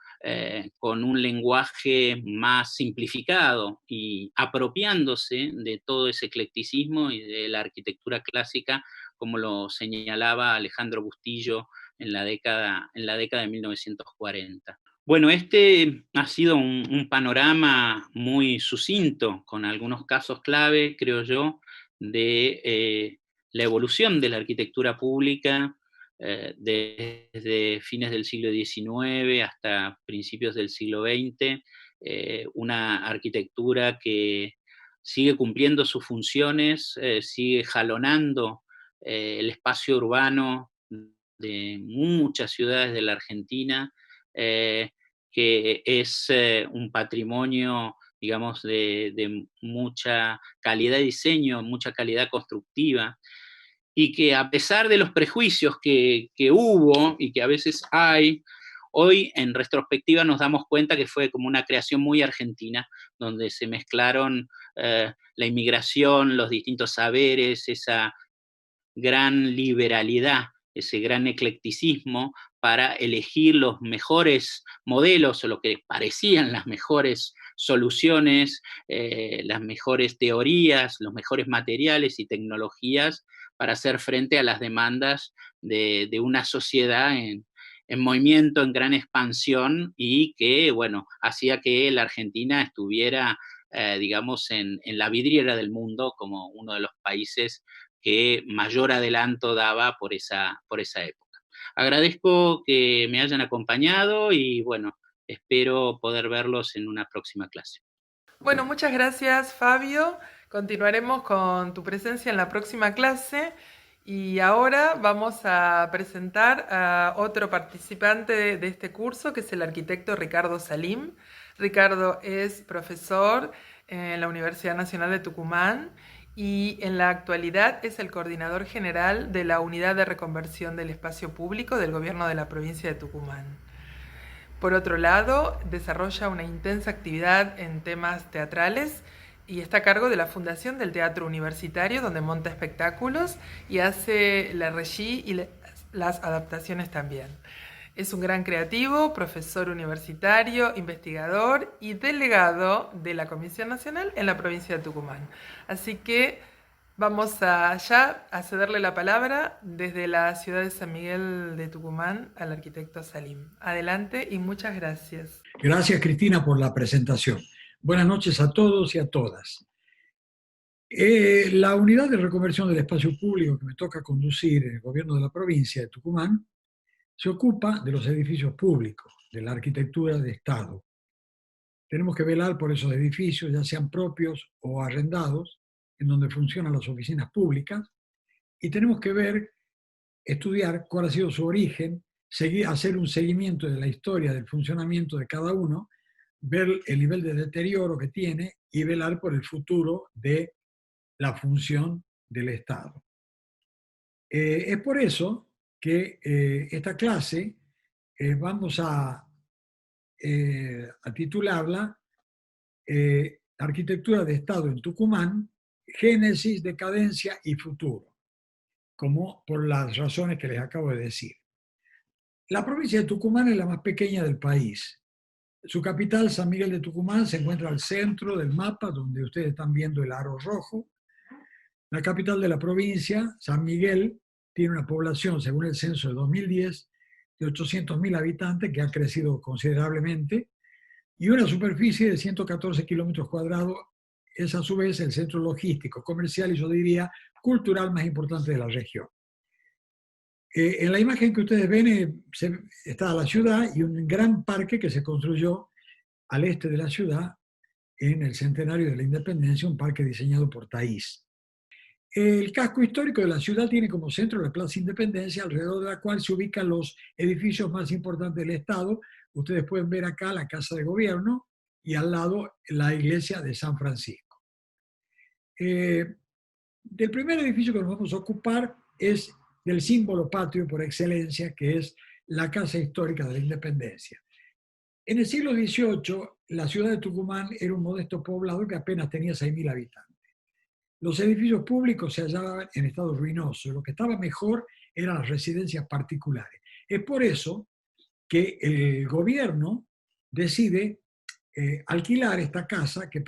con un lenguaje más simplificado y apropiándose de todo ese eclecticismo y de la arquitectura clásica, como lo señalaba Alejandro Bustillo en la década de 1940. Bueno, este ha sido un panorama muy sucinto, con algunos casos clave, creo yo, de la evolución de la arquitectura pública desde fines del siglo XIX hasta principios del siglo XX, una arquitectura que sigue cumpliendo sus funciones, sigue jalonando el espacio urbano de muchas ciudades de la Argentina, que es un patrimonio, digamos, de mucha calidad de diseño, mucha calidad constructiva, y que a pesar de los prejuicios que hubo y que a veces hay, hoy en retrospectiva nos damos cuenta que fue como una creación muy argentina, donde se mezclaron la inmigración, los distintos saberes, esa gran liberalidad, ese gran eclecticismo para elegir los mejores modelos o lo que parecían las mejores soluciones, las mejores teorías, los mejores materiales y tecnologías para hacer frente a las demandas de una sociedad en movimiento, en gran expansión y que, bueno, hacía que la Argentina estuviera, digamos, en la vidriera del mundo como uno de los países que mayor adelanto daba por esa época. Agradezco que me hayan acompañado y bueno, espero poder verlos en una próxima clase. Bueno, muchas gracias, Fabio. Continuaremos con tu presencia en la próxima clase y ahora vamos a presentar a otro participante de este curso, que es el arquitecto Ricardo Salim. Ricardo es profesor en la Universidad Nacional de Tucumán y en la actualidad es el coordinador general de la Unidad de Reconversión del Espacio Público del Gobierno de la provincia de Tucumán. Por otro lado, desarrolla una intensa actividad en temas teatrales y está a cargo de la Fundación del Teatro Universitario, donde monta espectáculos y hace la regie y las adaptaciones también. Es un gran creativo, profesor universitario, investigador y delegado de la Comisión Nacional en la provincia de Tucumán. Así que vamos ya a cederle la palabra desde la ciudad de San Miguel de Tucumán al arquitecto Salim. Adelante y muchas gracias. Gracias, Cristina, por la presentación. Buenas noches a todos y a todas. La unidad de reconversión del espacio público que me toca conducir en el gobierno de la provincia de Tucumán se ocupa de los edificios públicos, de la arquitectura de Estado. Tenemos que velar por esos edificios, ya sean propios o arrendados, en donde funcionan las oficinas públicas, y tenemos que estudiar cuál ha sido su origen, hacer un seguimiento de la historia del funcionamiento de cada uno, ver el nivel de deterioro que tiene y velar por el futuro de la función del Estado. Es por eso que esta clase vamos a titularla Arquitectura de Estado en Tucumán, Génesis, Decadencia y Futuro, como por las razones que les acabo de decir. La provincia de Tucumán es la más pequeña del país. Su capital, San Miguel de Tucumán, se encuentra al centro del mapa, donde ustedes están viendo el aro rojo. La capital de la provincia, San Miguel, tiene una población, según el censo de 2010, de 800.000 habitantes, que ha crecido considerablemente, y una superficie de 114 kilómetros cuadrados. Es a su vez el centro logístico, comercial y yo diría cultural más importante de la región. En la imagen que ustedes ven está la ciudad y un gran parque que se construyó al este de la ciudad en el centenario de la Independencia, un parque diseñado por Taís. El casco histórico de la ciudad tiene como centro la Plaza Independencia, alrededor de la cual se ubican los edificios más importantes del Estado. Ustedes pueden ver acá la Casa de Gobierno y al lado la Iglesia de San Francisco. Del primer edificio que nos vamos a ocupar es del símbolo patrio por excelencia, que es la Casa Histórica de la Independencia. En el siglo XVIII, la ciudad de Tucumán era un modesto poblado que apenas tenía 6.000 habitantes. Los edificios públicos se hallaban en estado ruinoso. Lo que estaba mejor eran las residencias particulares. Es por eso que el gobierno decide alquilar esta casa que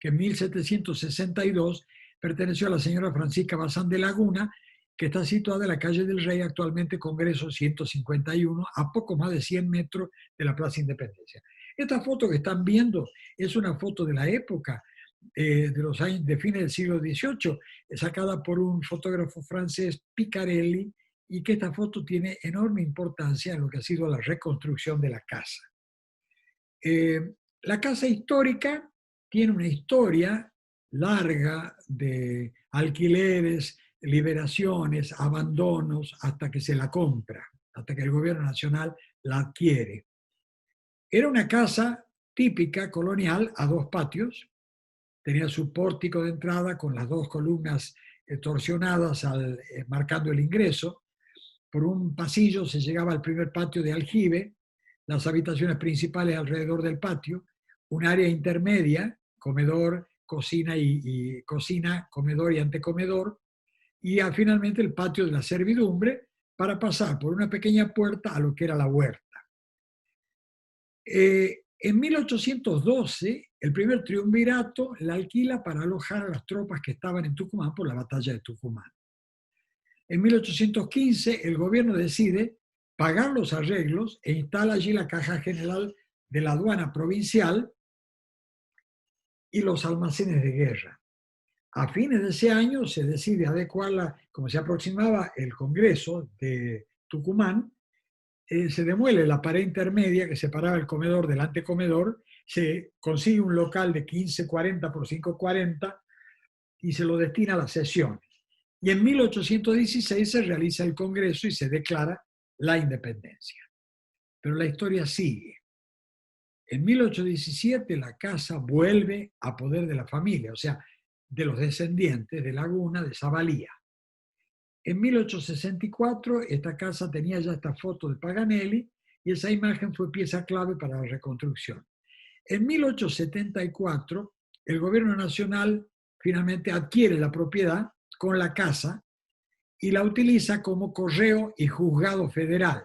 en 1762 perteneció a la señora Francisca Bazán de Laguna, que está situada en la calle del Rey, actualmente Congreso 151, a poco más de 100 metros de la Plaza Independencia. Esta foto que están viendo es una foto de la época, de los años de fines del siglo XVIII, sacada por un fotógrafo francés, Picarelli, y que esta foto tiene enorme importancia en lo que ha sido la reconstrucción de la casa. La casa histórica tiene una historia larga de alquileres, liberaciones, abandonos, hasta que se la compra, hasta que el gobierno nacional la adquiere. Era una casa típica colonial a dos patios, tenía su pórtico de entrada con las dos columnas torsionadas marcando el ingreso. Por un pasillo se llegaba al primer patio de aljibe, las habitaciones principales alrededor del patio, un área intermedia, comedor, cocina, comedor y antecomedor, y finalmente el patio de la servidumbre para pasar por una pequeña puerta a lo que era la huerta. En 1812, el primer triunvirato la alquila para alojar a las tropas que estaban en Tucumán por la batalla de Tucumán. En 1815, el gobierno decide pagar los arreglos e instala allí la Caja General de la Aduana Provincial y los almacenes de guerra. A fines de ese año se decide adecuarla, como se aproximaba el Congreso de Tucumán, se demuele la pared intermedia que separaba el comedor del antecomedor, se consigue un local de 1540 por 540 y se lo destina a las sesiones. Y en 1816 se realiza el Congreso y se declara la independencia. Pero la historia sigue. En 1817 la casa vuelve a poder de la familia, o sea, de los descendientes de Laguna, de Zavalía. En 1864 esta casa tenía ya esta foto de Paganelli y esa imagen fue pieza clave para la reconstrucción. En 1874 el gobierno nacional finalmente adquiere la propiedad con la casa y la utiliza como correo y juzgado federal.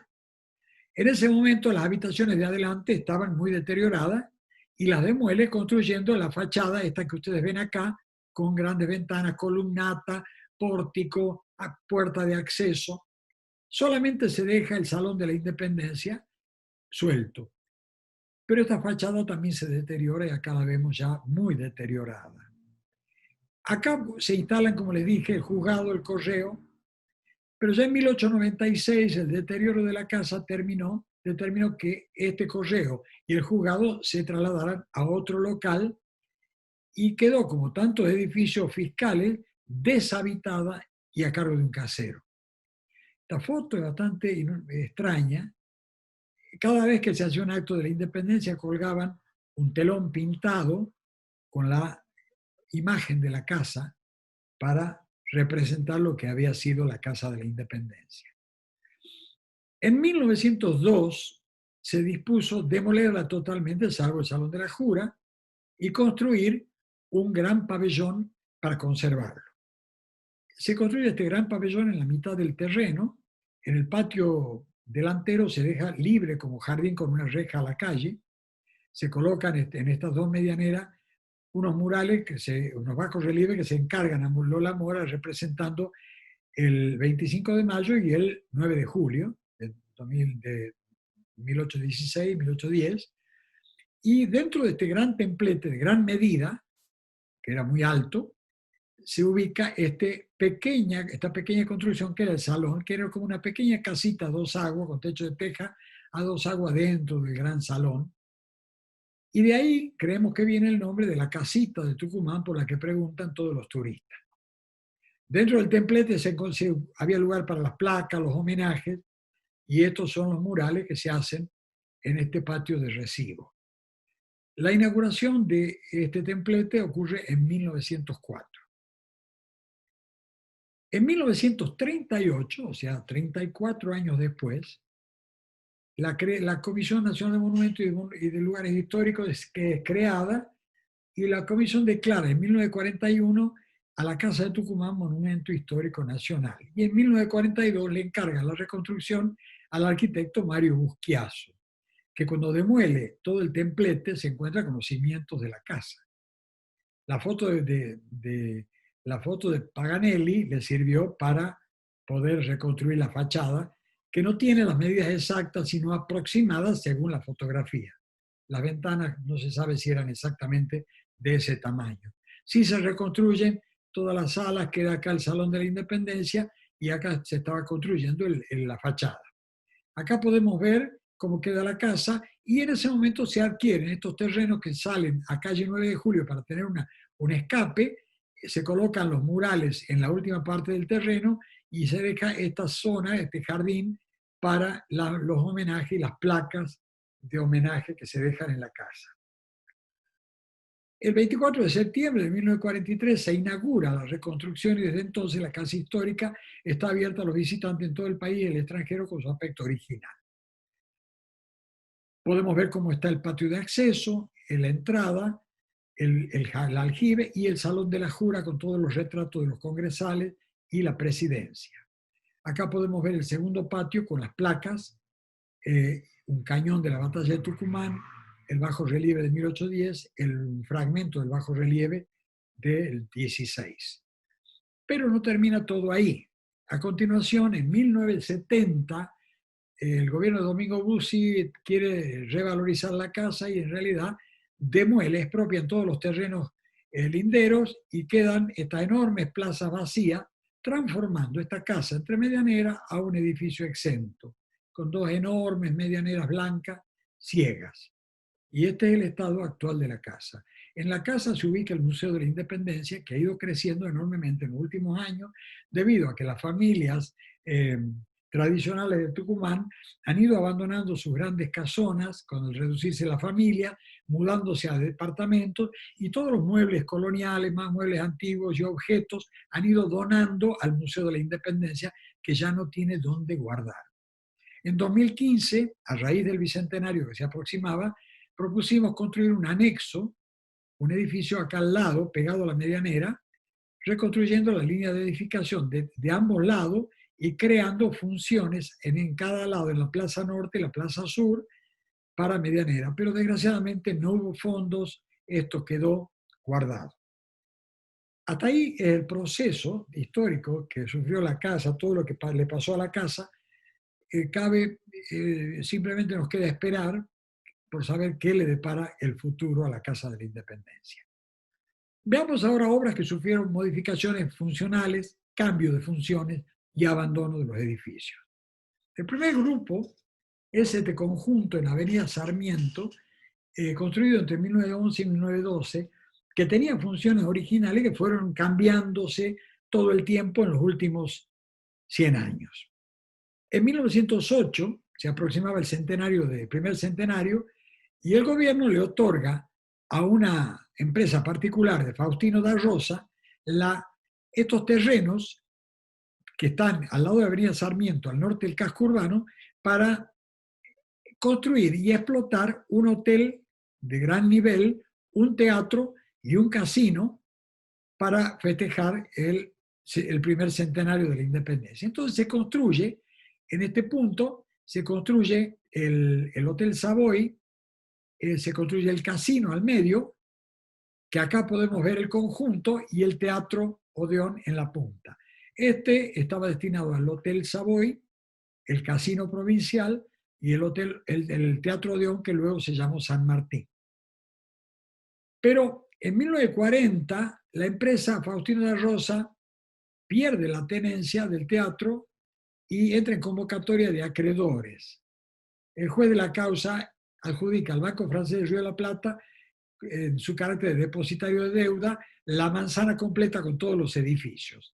En ese momento las habitaciones de adelante estaban muy deterioradas y las demuele construyendo la fachada, esta que ustedes ven acá, con grandes ventanas, columnata, pórtico, puerta de acceso. Solamente se deja el Salón de la Independencia suelto. Pero esta fachada también se deteriora y acá la vemos ya muy deteriorada. Acá se instalan, como les dije, el juzgado, el correo, pero ya en 1896 el deterioro de la casa determinó que este correo y el juzgado se trasladaran a otro local y quedó, como tantos edificios fiscales, deshabitada y a cargo de un casero. Esta foto es bastante extraña. Cada vez que se hacía un acto de la independencia colgaban un telón pintado con la imagen de la casa para representar lo que había sido la Casa de la Independencia. En 1902 se dispuso demolerla totalmente, salvo el Salón de la Jura, y construir un gran pabellón para conservarlo. Se construye este gran pabellón en la mitad del terreno. En el patio delantero se deja libre como jardín con una reja a la calle. Se colocan en estas dos medianeras unos murales, unos bajos relieves que se encargan a Lola Mora representando el 25 de mayo y el 9 de julio de 1816, 1810. Y dentro de este gran templete de gran medida, que era muy alto, se ubica esta pequeña construcción que era el salón, que era como una pequeña casita a dos aguas, con techo de teja, a dos aguas dentro del gran salón. Y de ahí creemos que viene el nombre de la casita de Tucumán por la que preguntan todos los turistas. Dentro del templete había lugar para las placas, los homenajes, y estos son los murales que se hacen en este patio de recibo. La inauguración de este templete ocurre en 1904. En 1938, o sea, 34 años después, la Comisión Nacional de Monumentos y de Lugares Históricos es creada y la comisión declara en 1941 a la Casa de Tucumán Monumento Histórico Nacional. Y en 1942 le encarga la reconstrucción al arquitecto Mario Busquiazo. que cuando demuele todo el templete se encuentra con los cimientos de la casa. La foto la foto de Paganelli le sirvió para poder reconstruir la fachada, que no tiene las medidas exactas, sino aproximadas según la fotografía. Las ventanas no se sabe si eran exactamente de ese tamaño. Sí se reconstruyen todas las salas, queda acá el Salón de la Independencia y acá se estaba construyendo la fachada. Acá podemos ver cómo queda la casa y en ese momento se adquieren estos terrenos que salen a calle 9 de Julio para tener un escape, se colocan los murales en la última parte del terreno y se deja esta zona, este jardín, para los homenajes y las placas de homenaje que se dejan en la casa. El 24 de septiembre de 1943 se inaugura la reconstrucción y desde entonces la casa histórica está abierta a los visitantes en todo el país y el extranjero con su aspecto original. Podemos ver cómo está el patio de acceso, la entrada, el aljibe y el salón de la jura con todos los retratos de los congresales y la presidencia. Acá podemos ver el segundo patio con las placas, un cañón de la batalla de Tucumán, el bajo relieve de 1810, el fragmento del bajo relieve del 16. Pero no termina todo ahí. A continuación, en 1970, el gobierno de Domingo Bussi quiere revalorizar la casa y en realidad demuele, expropian todos los terrenos linderos y quedan estas enormes plazas vacías, transformando esta casa entre medianera a un edificio exento, con dos enormes medianeras blancas ciegas. Y este es el estado actual de la casa. En la casa se ubica el Museo de la Independencia, que ha ido creciendo enormemente en los últimos años, debido a que las familias tradicionales de Tucumán han ido abandonando sus grandes casonas con el reducirse la familia, mudándose a departamentos y todos los muebles coloniales, más muebles antiguos y objetos han ido donando al Museo de la Independencia, que ya no tiene dónde guardar. En 2015, a raíz del bicentenario que se aproximaba, propusimos construir un anexo, un edificio acá al lado, pegado a la medianera, reconstruyendo la línea de edificación de ambos lados y creando funciones en cada lado, en la Plaza Norte y la Plaza Sur, para medianera. Pero desgraciadamente no hubo fondos, esto quedó guardado. Hasta ahí el proceso histórico que sufrió la casa, todo lo que le pasó a la casa, simplemente nos queda esperar por saber qué le depara el futuro a la Casa de la Independencia. Veamos ahora obras que sufrieron modificaciones funcionales, cambio de funciones y abandono de los edificios. El primer grupo es este conjunto en Avenida Sarmiento, construido entre 1911 y 1912, que tenía funciones originales que fueron cambiándose todo el tiempo en los últimos 100 años. En 1908 se aproximaba el primer centenario y el gobierno le otorga a una empresa particular de Faustino da Rosa estos terrenos que están al lado de Avenida Sarmiento, al norte del casco urbano, para construir y explotar un hotel de gran nivel, un teatro y un casino para festejar el primer centenario de la independencia. Entonces se construye, en este punto, se construye el Hotel Savoy, se construye el casino al medio, que acá podemos ver el conjunto, y el Teatro Odeón en la punta. Este estaba destinado al Hotel Savoy, el casino provincial y el Teatro Odeón, que luego se llamó San Martín. Pero en 1940 la empresa Faustino da Rosa pierde la tenencia del teatro y entra en convocatoria de acreedores. El juez de la causa adjudica al Banco Francés de Río de la Plata, en su carácter de depositario de deuda, la manzana completa con todos los edificios.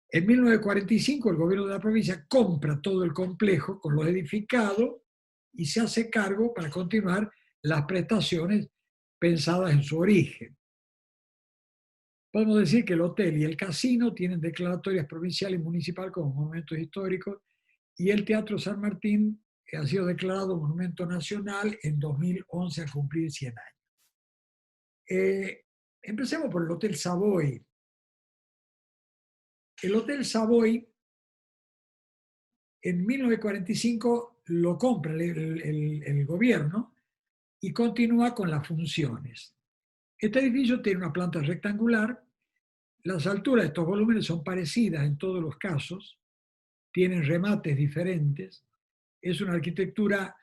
En 1945 el gobierno de la provincia compra todo el complejo con lo edificado y se hace cargo para continuar las prestaciones pensadas en su origen. Podemos decir que el hotel y el casino tienen declaratorias provincial y municipal como monumentos históricos y el Teatro San Martín ha sido declarado monumento nacional en 2011 a cumplir 100 años. Empecemos por el Hotel Savoy. El Hotel Savoy en 1945 lo compra el gobierno y continúa con las funciones. Este edificio tiene una planta rectangular, las alturas de estos volúmenes son parecidas en todos los casos, tienen remates diferentes, es una arquitectura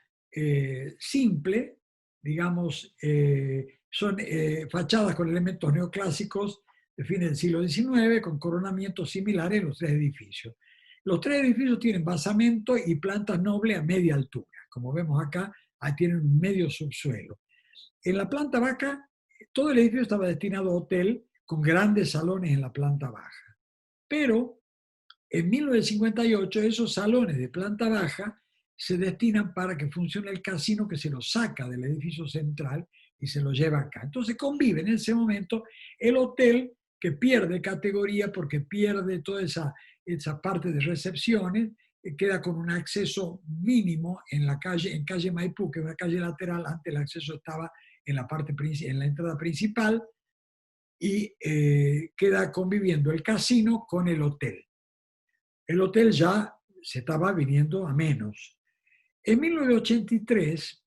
simple, digamos, son fachadas con elementos neoclásicos de fines del siglo XIX, con coronamientos similares en los tres edificios. Los tres edificios tienen basamento y plantas nobles a media altura. Como vemos acá, ahí tienen un medio subsuelo. En la planta baja, todo el edificio estaba destinado a hotel, con grandes salones en la planta baja. Pero en 1958 esos salones de planta baja se destinan para que funcione el casino, que se lo saca del edificio central y se lo lleva acá. Entonces convive en ese momento el hotel, que pierde categoría porque pierde toda esa parte de recepciones, queda con un acceso mínimo en calle Maipú, que es una calle lateral. Antes el acceso estaba en la entrada principal, y queda conviviendo el casino con el hotel. El hotel ya se estaba viniendo a menos. En 1983,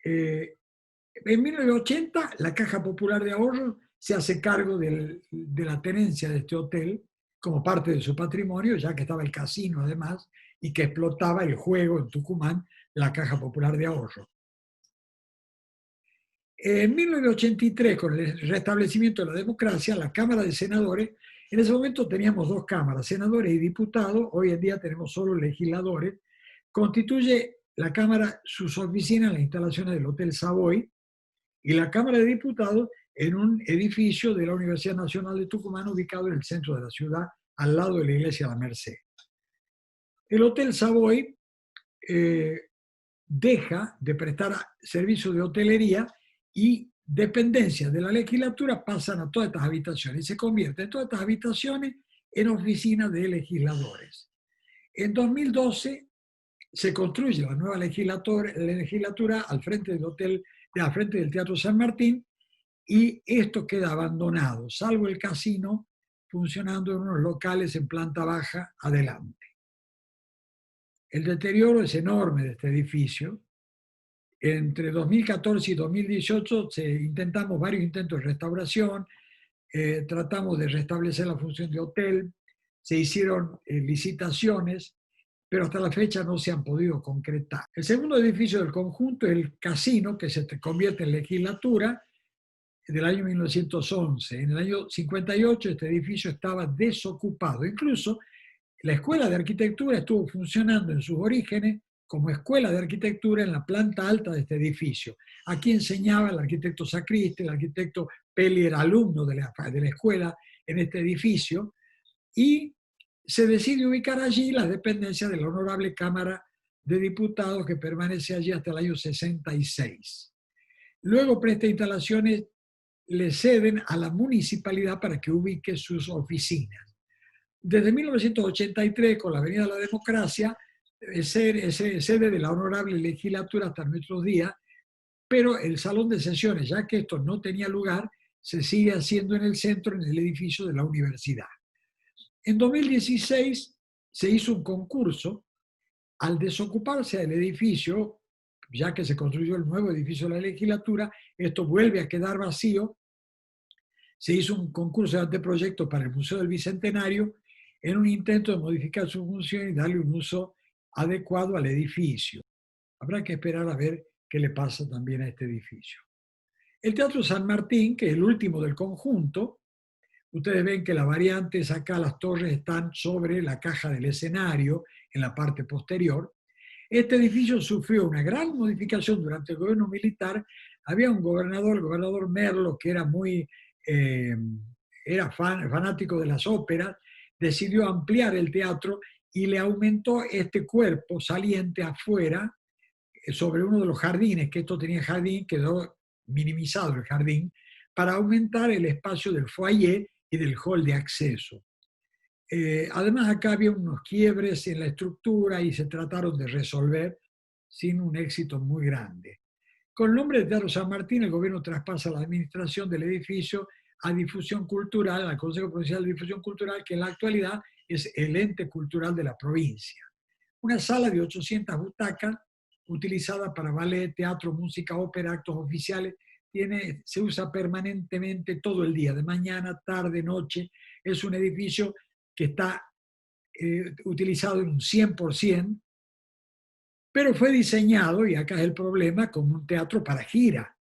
en 1980, la Caja Popular de Ahorro se hace cargo de la tenencia de este hotel como parte de su patrimonio, ya que estaba el casino además y que explotaba el juego en Tucumán, la Caja Popular de Ahorro. En 1983, con el restablecimiento de la democracia, la Cámara de Senadores, en ese momento teníamos dos cámaras, senadores y diputados, hoy en día tenemos solo legisladores, constituye la Cámara sus oficinas en las instalaciones del Hotel Savoy, y la Cámara de Diputados en un edificio de la Universidad Nacional de Tucumán, ubicado en el centro de la ciudad, al lado de la Iglesia de la Merced. El Hotel Savoy deja de prestar servicios de hotelería, y dependencias de la legislatura pasan a todas estas habitaciones y se convierten todas estas habitaciones en oficinas de legisladores. En 2012 se construye la nueva legislatura al frente del Teatro San Martín, y esto queda abandonado, salvo el casino funcionando en unos locales en planta baja adelante. El deterioro es enorme de este edificio. Entre 2014 y 2018 intentamos varios intentos de restauración, tratamos de restablecer la función de hotel, se hicieron licitaciones, pero hasta la fecha no se han podido concretar. El segundo edificio del conjunto es el casino, que se convierte en legislatura, del año 1911. En el año 58 este edificio estaba desocupado. Incluso la Escuela de Arquitectura estuvo funcionando en sus orígenes como escuela de arquitectura en la planta alta de este edificio. Aquí enseñaba el arquitecto Sacristi, el arquitecto Peli era alumno de la escuela en este edificio, y se decide ubicar allí las dependencias de la Honorable Cámara de Diputados, que permanece allí hasta el año 66. Luego presta instalaciones, le ceden a la municipalidad para que ubique sus oficinas. Desde 1983, con la Avenida de la Democracia, es sede de la Honorable Legislatura hasta nuestros días, pero el salón de sesiones, ya que esto no tenía lugar, se sigue haciendo en el centro, en el edificio de la universidad. En 2016 se hizo un concurso. Al desocuparse el edificio, ya que se construyó el nuevo edificio de la legislatura, esto vuelve a quedar vacío. Se hizo un concurso de anteproyecto para el Museo del Bicentenario en un intento de modificar su función y darle un uso adecuado al edificio. Habrá que esperar a ver qué le pasa también a este edificio. El Teatro San Martín, que es el último del conjunto, ustedes ven que las variantes acá, las torres están sobre la caja del escenario, en la parte posterior. Este edificio sufrió una gran modificación durante el gobierno militar. Había un gobernador, el gobernador Merlo, que era fanático de las óperas, decidió ampliar el teatro y le aumentó este cuerpo saliente afuera, sobre uno de los jardines, que esto tenía jardín, quedó minimizado el jardín, para aumentar el espacio del foyer y del hall de acceso. Además, acá había unos quiebres en la estructura y se trataron de resolver sin un éxito muy grande. Con el nombre de Teatro San Martín, el gobierno traspasa la administración del edificio a Difusión Cultural, al Consejo Provincial de Difusión Cultural, que en la actualidad es el ente cultural de la provincia. Una sala de 800 butacas, utilizada para ballet, teatro, música, ópera, actos oficiales. Se usa permanentemente todo el día, de mañana, tarde, noche. Es un edificio que está utilizado en un 100%, pero fue diseñado, y acá es el problema, como un teatro para gira.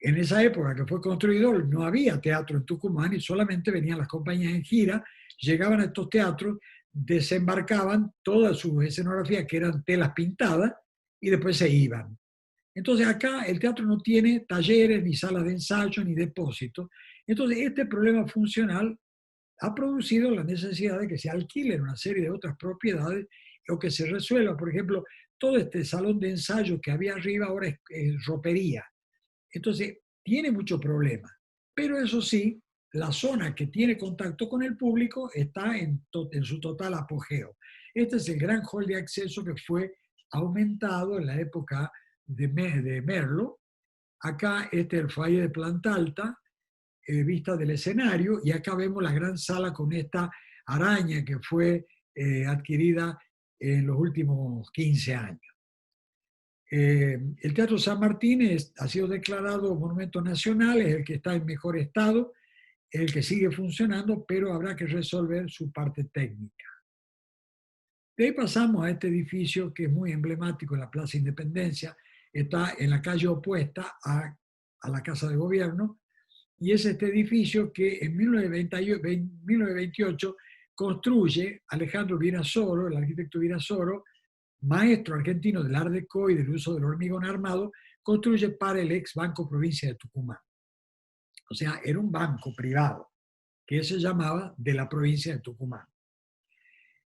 En esa época que fue construido no había teatro en Tucumán y solamente venían las compañías en gira, llegaban a estos teatros, desembarcaban toda su escenografía, que eran telas pintadas, y después se iban. Entonces acá el teatro no tiene talleres, ni salas de ensayo, ni depósitos. Entonces este problema funcional ha producido la necesidad de que se alquilen una serie de otras propiedades o que se resuelva. Por ejemplo, todo este salón de ensayo que había arriba ahora es ropería. Entonces, tiene mucho problema. Pero eso sí, la zona que tiene contacto con el público está en su total apogeo. Este es el gran hall de acceso que fue aumentado en la época de Merlo. Acá este es el foyer de planta alta, vista del escenario, y acá vemos la gran sala con esta araña que fue adquirida en los últimos 15 años. El Teatro San Martín ha sido declarado Monumento Nacional, es el que está en mejor estado, el que sigue funcionando, pero habrá que resolver su parte técnica. De ahí pasamos a este edificio que es muy emblemático en la Plaza Independencia, está en la calle opuesta a la Casa de Gobierno, y es este edificio que en 1928 construye Alejandro Virasoro, el arquitecto Virasoro, maestro argentino del Art Deco y del uso del hormigón armado, construye para el ex Banco Provincia de Tucumán. O sea, era un banco privado que se llamaba de la provincia de Tucumán.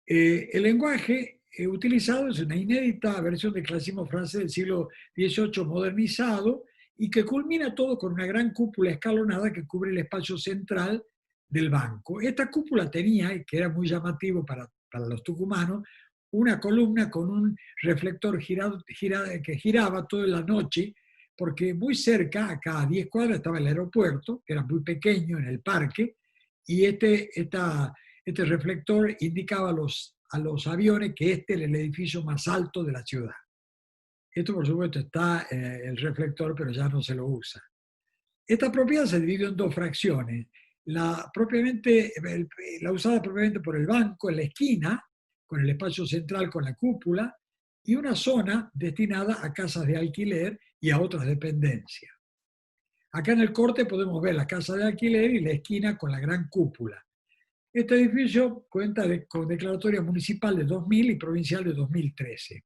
El lenguaje utilizado es una inédita versión del clasicismo francés del siglo XVIII modernizado y que culmina todo con una gran cúpula escalonada que cubre el espacio central del banco. Esta cúpula tenía, que era muy llamativo para los tucumanos, una columna con un reflector que giraba toda la noche, porque muy cerca, acá a 10 cuadras, estaba el aeropuerto, que era muy pequeño en el parque, y este reflector indicaba a los aviones que este era el edificio más alto de la ciudad. Esto, por supuesto, está el reflector, pero ya no se lo usa. Esta propiedad se dividió en dos fracciones. La usada propiamente por el banco en la esquina, con el espacio central con la cúpula, y una zona destinada a casas de alquiler y a otras dependencias. Acá en el corte podemos ver la casa de alquiler y la esquina con la gran cúpula. Este edificio cuenta con declaratoria municipal de 2000 y provincial de 2013.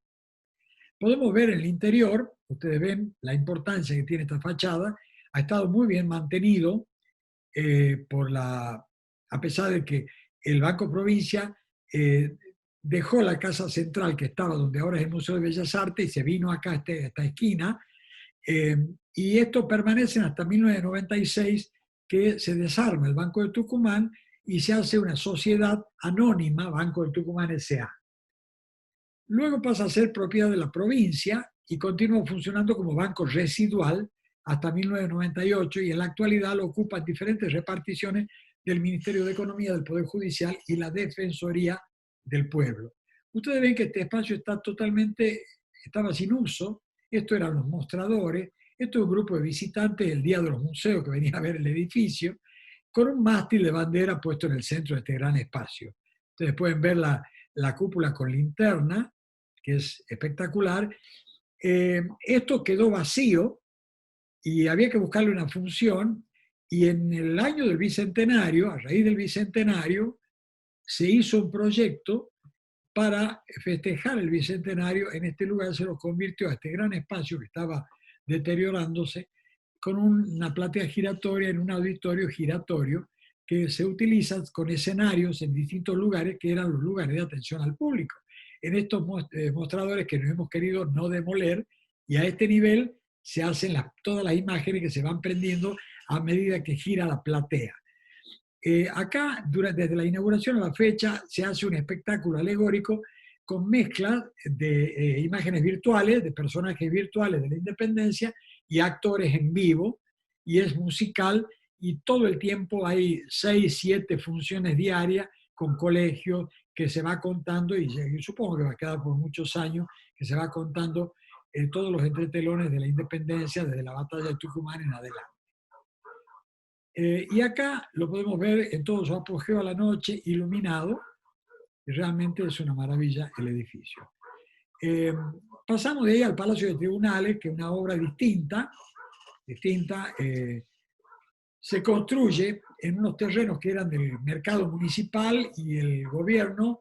Podemos ver en el interior, ustedes ven la importancia que tiene esta fachada, ha estado muy bien mantenido a pesar de que el Banco Provincia dejó la casa central que estaba donde ahora es el Museo de Bellas Artes y se vino acá a esta esquina, y esto permanece hasta 1996, que se desarma el Banco de Tucumán y se hace una sociedad anónima, Banco de Tucumán S.A. Luego pasa a ser propiedad de la provincia y continúa funcionando como banco residual hasta 1998, y en la actualidad lo ocupan diferentes reparticiones del Ministerio de Economía, del Poder Judicial y la Defensoría del Pueblo. Ustedes ven que este espacio estaba sin uso. Esto eran los mostradores. Esto es un grupo de visitantes el día de los museos que venían a ver el edificio, con un mástil de bandera puesto en el centro de este gran espacio. Ustedes pueden ver la cúpula con linterna, que es espectacular. Esto quedó vacío y había que buscarle una función, y en el año del Bicentenario, a raíz del Bicentenario, se hizo un proyecto para festejar el Bicentenario. En este lugar se lo convirtió a este gran espacio que estaba deteriorándose, con una platea giratoria en un auditorio giratorio que se utiliza con escenarios en distintos lugares que eran los lugares de atención al público. En estos mostradores que nos hemos querido no demoler, y a este nivel se hacen todas las imágenes que se van prendiendo a medida que gira la platea. Acá, desde la inauguración a la fecha, se hace un espectáculo alegórico con mezcla de imágenes virtuales, de personajes virtuales de la independencia y actores en vivo, y es musical, y todo el tiempo hay 6, 7 funciones diarias con colegios que se va contando, y supongo que va a quedar por muchos años, que se va contando todos los entretelones de la independencia desde la batalla de Tucumán en adelante. Y acá lo podemos ver en todo su apogeo a la noche, iluminado, y realmente es una maravilla el edificio. Pasamos de ahí al Palacio de Tribunales, que es una obra distinta, se construye en unos terrenos que eran del mercado municipal y el gobierno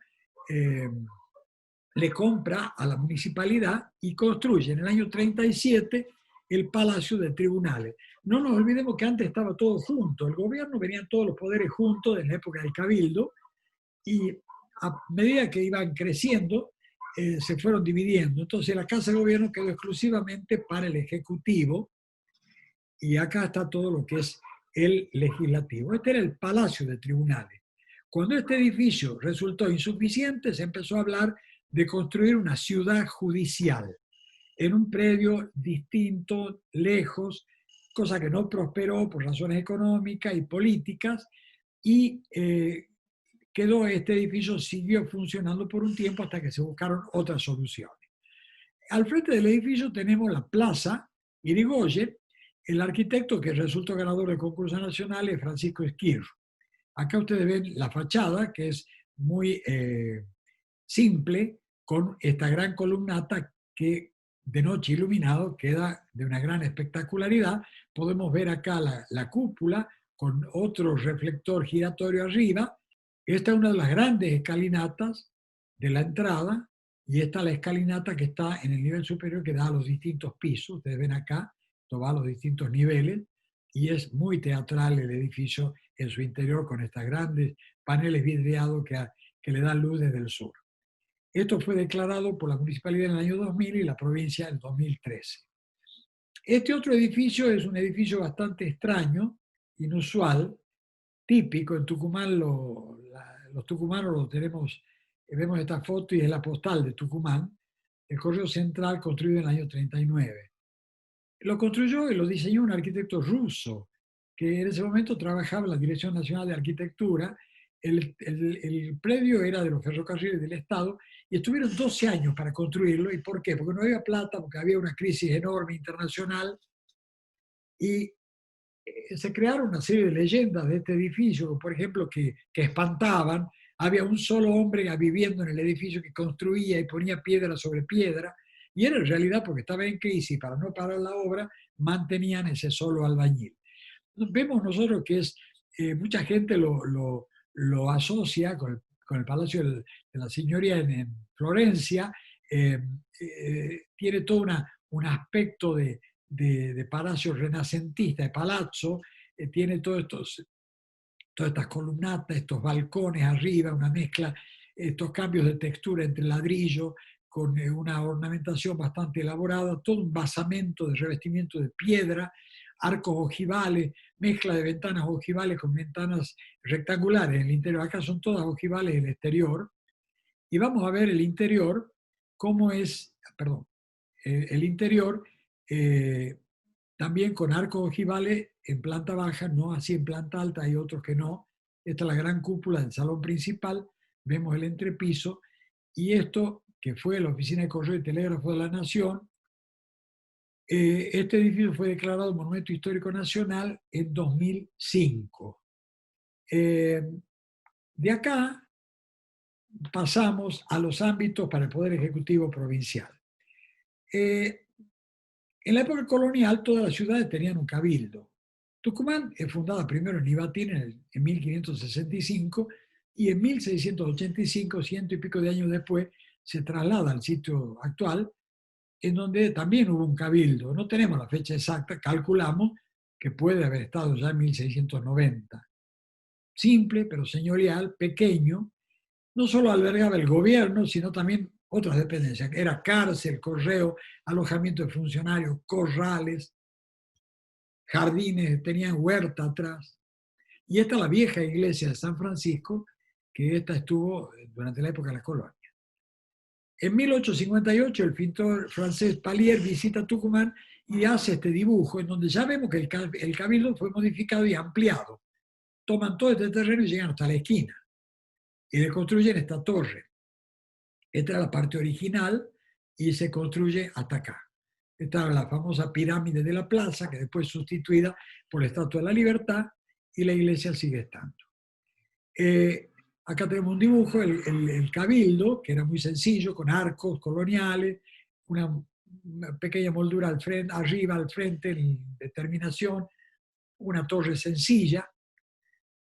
le compra a la municipalidad y construye en el año 37 el Palacio de Tribunales. No nos olvidemos que antes estaba todo junto, el gobierno venían todos los poderes juntos en la época del Cabildo y a medida que iban creciendo se fueron dividiendo. Entonces la Casa de Gobierno quedó exclusivamente para el Ejecutivo y acá está todo lo que es el Legislativo. Este era el Palacio de Tribunales. Cuando este edificio resultó insuficiente, se empezó a hablar de construir una ciudad judicial en un predio distinto, lejos, cosa que no prosperó por razones económicas y políticas, y quedó este edificio, siguió funcionando por un tiempo hasta que se buscaron otras soluciones. Al frente del edificio tenemos la Plaza Irigoyen. El arquitecto que resultó ganador del concurso nacional es Francisco Esquirro. Acá ustedes ven la fachada, que es muy simple, con esta gran columnata que de noche iluminado queda de una gran espectacularidad. Podemos ver acá la cúpula con otro reflector giratorio arriba. Esta es una de las grandes escalinatas de la entrada y esta es la escalinata que está en el nivel superior que da a los distintos pisos. Ustedes ven acá, esto va a los distintos niveles y es muy teatral el edificio en su interior con estos grandes paneles vidriados que le dan luz desde el sur. Esto fue declarado por la municipalidad en el año 2000 y la provincia en el 2013. Este otro edificio es un edificio bastante extraño, inusual, típico. En Tucumán los tucumanos lo tenemos, vemos esta foto y es la postal de Tucumán, el Correo Central construido en el año 39. Lo construyó y lo diseñó un arquitecto ruso que en ese momento trabajaba en la Dirección Nacional de Arquitectura. El predio era de los ferrocarriles del Estado y estuvieron 12 años para construirlo. ¿Y por qué? Porque no había plata, porque había una crisis enorme internacional y se crearon una serie de leyendas de este edificio, por ejemplo, que espantaban. Había un solo hombre viviendo en el edificio que construía y ponía piedra sobre piedra, y era en realidad porque estaba en crisis, para no parar la obra, mantenían ese solo albañil. Vemos nosotros que mucha gente lo asocia con el Palacio de la Signoria en Florencia. Tiene todo un aspecto de palacio renacentista, de palazzo. Tiene todas estas columnatas, estos balcones arriba, una mezcla, estos cambios de textura entre ladrillo, con una ornamentación bastante elaborada, todo un basamento de revestimiento de piedra, arcos ojivales, mezcla de ventanas ojivales con ventanas rectangulares en el interior. Acá son todas ojivales en el exterior. Y vamos a ver el interior, cómo es, perdón, el interior también con arcos ojivales en planta baja, no así en planta alta, hay otros que no. Esta es la gran cúpula del salón principal, vemos el entrepiso, y esto, que fue la Oficina de Correo y Telégrafo de la Nación, este edificio fue declarado Monumento Histórico Nacional en 2005. De acá pasamos a los ámbitos para el Poder Ejecutivo Provincial. En la época colonial todas las ciudades tenían un cabildo. Tucumán es fundada primero en Ibatín en 1565 y en 1685, ciento y pico de años después, se traslada al sitio actual, en donde también hubo un cabildo. No tenemos la fecha exacta, calculamos que puede haber estado ya en 1690. Simple, pero señorial, pequeño. No solo albergaba el gobierno, sino también otras dependencias. Era cárcel, correo, alojamiento de funcionarios, corrales, jardines, tenían huerta atrás. Y esta es la vieja iglesia de San Francisco, que esta estuvo durante la época de la colonia. En 1858 el pintor francés Palier visita Tucumán y hace este dibujo en donde ya vemos que el cabildo fue modificado y ampliado. Toman todo este terreno y llegan hasta la esquina. y le construyen esta torre. Esta era la parte original y se construye hasta acá. Esta era la famosa pirámide de la plaza, que después es sustituida por la Estatua de la Libertad, y la iglesia sigue estando. Acá tenemos un dibujo, el cabildo, que era muy sencillo, con arcos coloniales, una pequeña moldura al frente, arriba al frente, de terminación, una torre sencilla.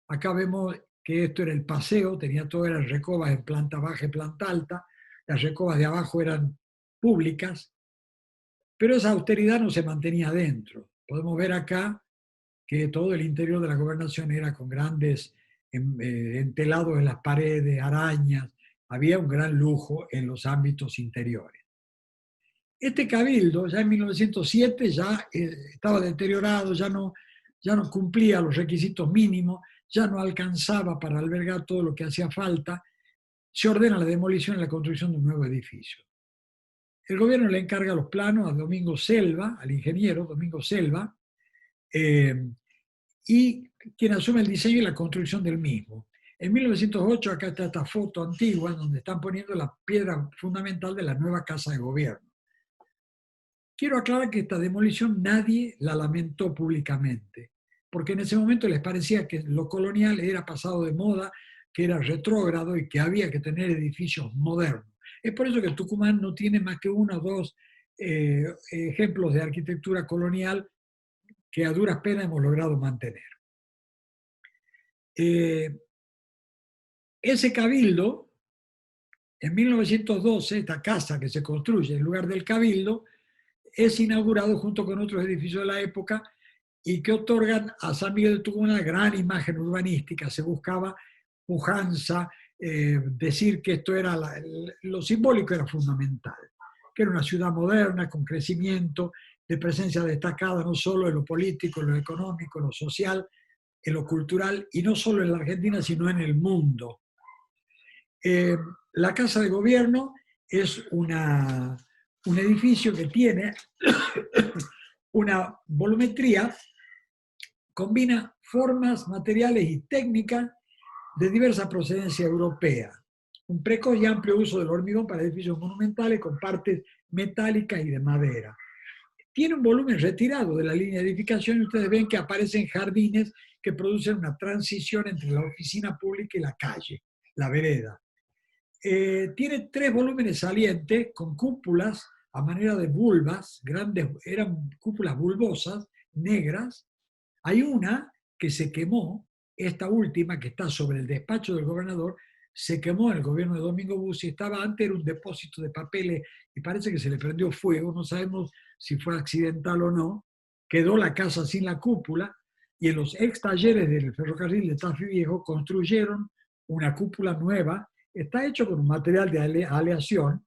Acá vemos que esto era el paseo, tenía todas las recobas en planta baja y planta alta. Las recobas de abajo eran públicas, pero esa austeridad no se mantenía adentro. Podemos ver acá que todo el interior de la gobernación era con grandes entelados en las paredes, arañas. Había un gran lujo en los ámbitos interiores. Este cabildo, ya en 1907, ya estaba deteriorado, ya no cumplía los requisitos mínimos, ya no alcanzaba para albergar todo lo que hacía falta. Se ordena la demolición y la construcción de un nuevo edificio. El gobierno le encarga los planos a Domingo Selva, al ingeniero Domingo Selva, y quien asume el diseño y la construcción del mismo. En 1908, acá está esta foto antigua donde están poniendo la piedra fundamental de la nueva casa de gobierno. Quiero aclarar que esta demolición nadie la lamentó públicamente, porque en ese momento les parecía que lo colonial era pasado de moda, que era retrógrado y que había que tener edificios modernos. Es por eso que Tucumán no tiene más que uno o dos ejemplos de arquitectura colonial que a duras penas hemos logrado mantener. Ese cabildo, en 1912, esta casa que se construye en lugar del cabildo, es inaugurado junto con otros edificios de la época y que otorgan a San Miguel de Tucumán una gran imagen urbanística. Se buscaba pujanza, decir que esto era lo simbólico era fundamental, que era una ciudad moderna con crecimiento, de presencia destacada no solo en lo político, en lo económico, en lo social, en lo cultural, y no solo en la Argentina, sino en el mundo. La Casa de Gobierno es un edificio que tiene una volumetría, combina formas, materiales y técnicas de diversa procedencia europea. Un precoz y amplio uso del hormigón para edificios monumentales con partes metálicas y de madera. Tiene un volumen retirado de la línea de edificación y ustedes ven que aparecen jardines que producen una transición entre la oficina pública y la calle, la vereda. Tiene 3 volúmenes salientes con cúpulas a manera de bulbas, grandes, eran cúpulas bulbosas, negras. Hay una que se quemó, esta última que está sobre el despacho del gobernador, se quemó en el gobierno de Domingo Bussi, estaba antes, era un depósito de papeles y parece que se le prendió fuego, no sabemos si fue accidental o no, quedó la casa sin la cúpula y en los ex talleres del ferrocarril de Tafí Viejo construyeron una cúpula nueva, está hecho con un material de aleación,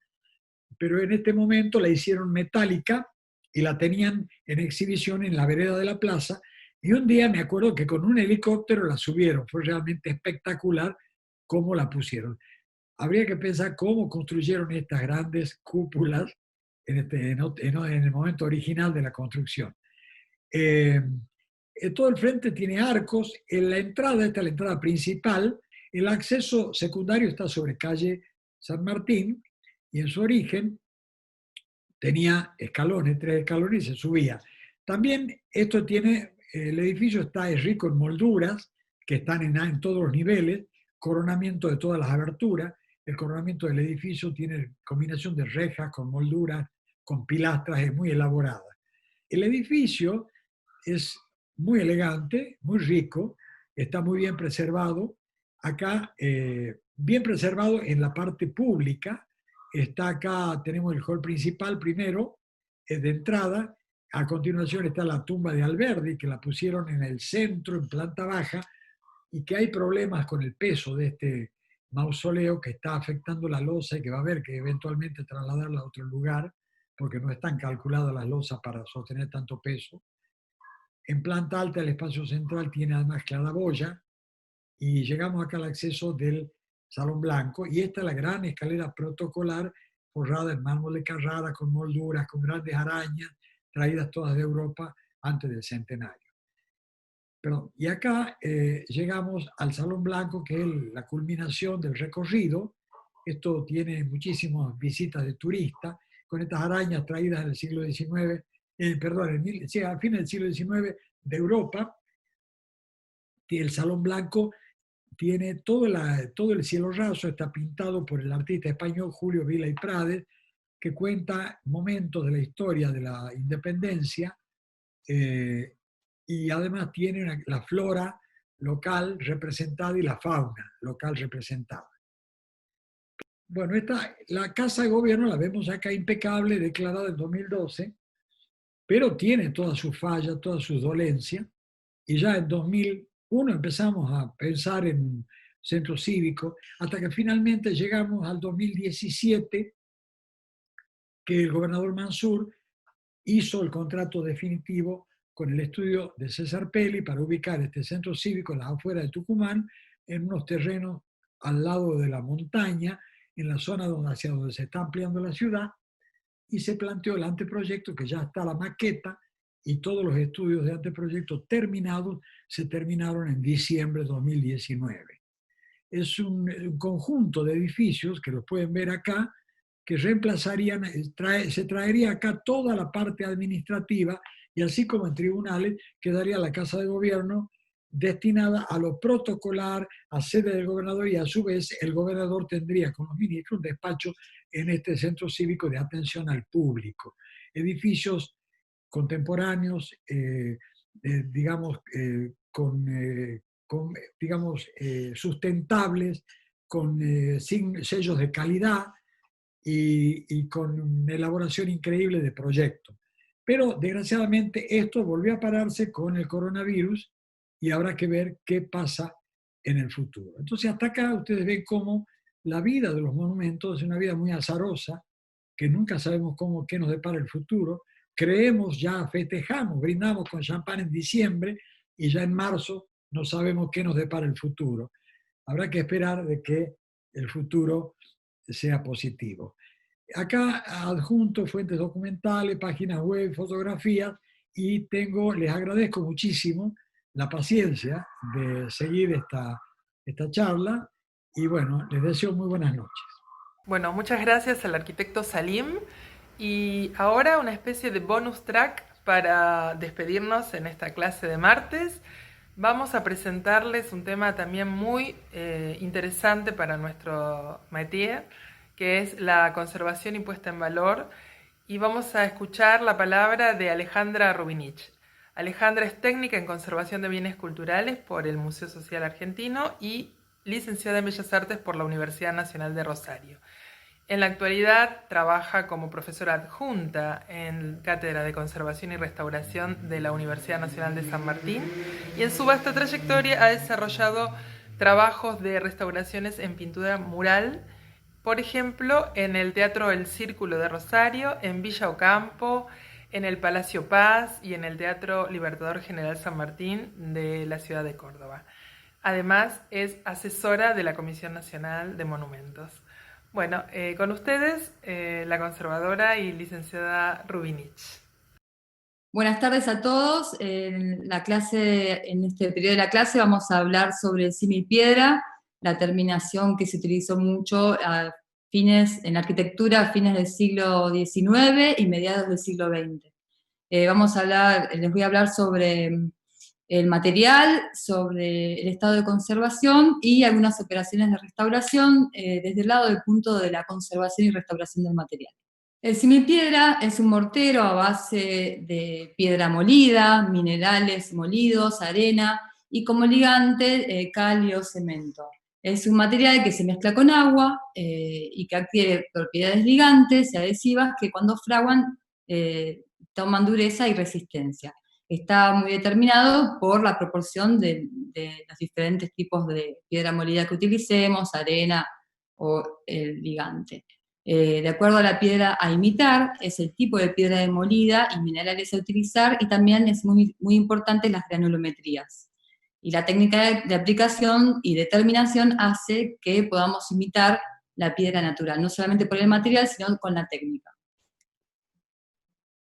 pero en este momento la hicieron metálica y la tenían en exhibición en la vereda de la plaza. Y un día me acuerdo que con un helicóptero la subieron, fue realmente espectacular cómo la pusieron. Habría que pensar cómo construyeron estas grandes cúpulas en el momento original de la construcción. Todo el frente tiene arcos, en la entrada, esta es la entrada principal, el acceso secundario está sobre calle San Martín y en su origen tenía escalones, 3 escalones y se subía. También esto tiene, el edificio es rico en molduras que están en todos los niveles, coronamiento de todas las aberturas. El coronamiento del edificio tiene combinación de rejas con molduras, con pilastras, es muy elaborada. El edificio es muy elegante, muy rico, está muy bien preservado. Acá, bien preservado en la parte pública, está acá, tenemos el hall principal primero, de entrada. A continuación está la tumba de Alberdi, que la pusieron en el centro, en planta baja, y que hay problemas con el peso de este mausoleo que está afectando la losa y que va a haber que eventualmente trasladarla a otro lugar, porque no están calculadas las losas para sostener tanto peso. En planta alta el espacio central tiene además claraboya y llegamos acá al acceso del Salón Blanco y esta es la gran escalera protocolar forrada en mármol de Carrara con molduras, con grandes arañas traídas todas de Europa antes del centenario. Perdón, y acá llegamos al Salón Blanco, que es la culminación del recorrido. Esto tiene muchísimas visitas de turistas, con estas arañas traídas en el siglo XIX, perdón, sí, al fin del siglo XIX de Europa. El Salón Blanco tiene todo el cielo raso, está pintado por el artista español Julio Vila y Prades, que cuenta momentos de la historia de la independencia, y además tiene la flora local representada y la fauna local representada. Bueno, la Casa de Gobierno la vemos acá impecable, declarada en 2012, pero tiene todas sus fallas, todas sus dolencias, y ya en 2001 empezamos a pensar en un centro cívico, hasta que finalmente llegamos al 2017, que el gobernador Mansur hizo el contrato definitivo con el estudio de César Pelli para ubicar este centro cívico en las afueras de Tucumán, en unos terrenos al lado de la montaña, en la zona hacia donde se está ampliando la ciudad, y se planteó el anteproyecto, que ya está la maqueta, y todos los estudios de anteproyecto terminados se terminaron en diciembre de 2019. Es un conjunto de edificios, que los pueden ver acá, que reemplazarían, se traería acá toda la parte administrativa, y así como en tribunales quedaría la Casa de Gobierno destinada a lo protocolar, a sede del gobernador, y a su vez el gobernador tendría con los ministros un despacho en este centro cívico de atención al público. Edificios contemporáneos, digamos, sustentables, con sellos de calidad, y con una elaboración increíble de proyectos. Pero desgraciadamente esto volvió a pararse con el coronavirus, y habrá que ver qué pasa en el futuro. Entonces hasta acá ustedes ven cómo la vida de los monumentos es una vida muy azarosa, que nunca sabemos qué nos depara el futuro. Creemos, ya festejamos, brindamos con champán en diciembre, y ya en marzo no sabemos qué nos depara el futuro. Habrá que esperar de que el futuro sea positivo. Acá adjunto fuentes documentales, páginas web, fotografías, y les agradezco muchísimo la paciencia de seguir esta charla, y bueno, les deseo muy buenas noches. Bueno, muchas gracias al arquitecto Salim. Y ahora una especie de bonus track para despedirnos en esta clase de martes. Vamos a presentarles un tema también muy interesante para nuestro métier, que es la conservación y puesta en valor. Y vamos a escuchar la palabra de Alejandra Rubinich. Alejandra es técnica en conservación de bienes culturales por el Museo Social Argentino y licenciada en Bellas Artes por la Universidad Nacional de Rosario. En la actualidad trabaja como profesora adjunta en Cátedra de Conservación y Restauración de la Universidad Nacional de San Martín, y en su vasta trayectoria ha desarrollado trabajos de restauraciones en pintura mural, por ejemplo, en el Teatro El Círculo de Rosario, en Villa Ocampo, en el Palacio Paz y en el Teatro Libertador General San Martín de la ciudad de Córdoba. Además, es asesora de la Comisión Nacional de Monumentos. Bueno, con ustedes, la conservadora y licenciada Rubinich. Buenas tardes a todos. En este periodo de la clase vamos a hablar sobre el símil piedra, la terminación que se utilizó mucho en la arquitectura a fines del siglo XIX y mediados del siglo XX. Les voy a hablar sobre el material, sobre el estado de conservación y algunas operaciones de restauración desde el lado del punto de la conservación y restauración del material. El similpiedra es un mortero a base de piedra molida, minerales molidos, arena y como ligante cal o cemento. Es un material que se mezcla con agua y que adquiere propiedades ligantes y adhesivas que cuando fraguan toman dureza y resistencia. Está muy determinado por la proporción de los diferentes tipos de piedra molida que utilicemos, arena o el ligante. De acuerdo a la piedra a imitar, es el tipo de piedra demolida y minerales a utilizar, y también es muy, muy importante las granulometrías. Y la técnica de aplicación y determinación hace que podamos imitar la piedra natural, no solamente por el material, sino con la técnica.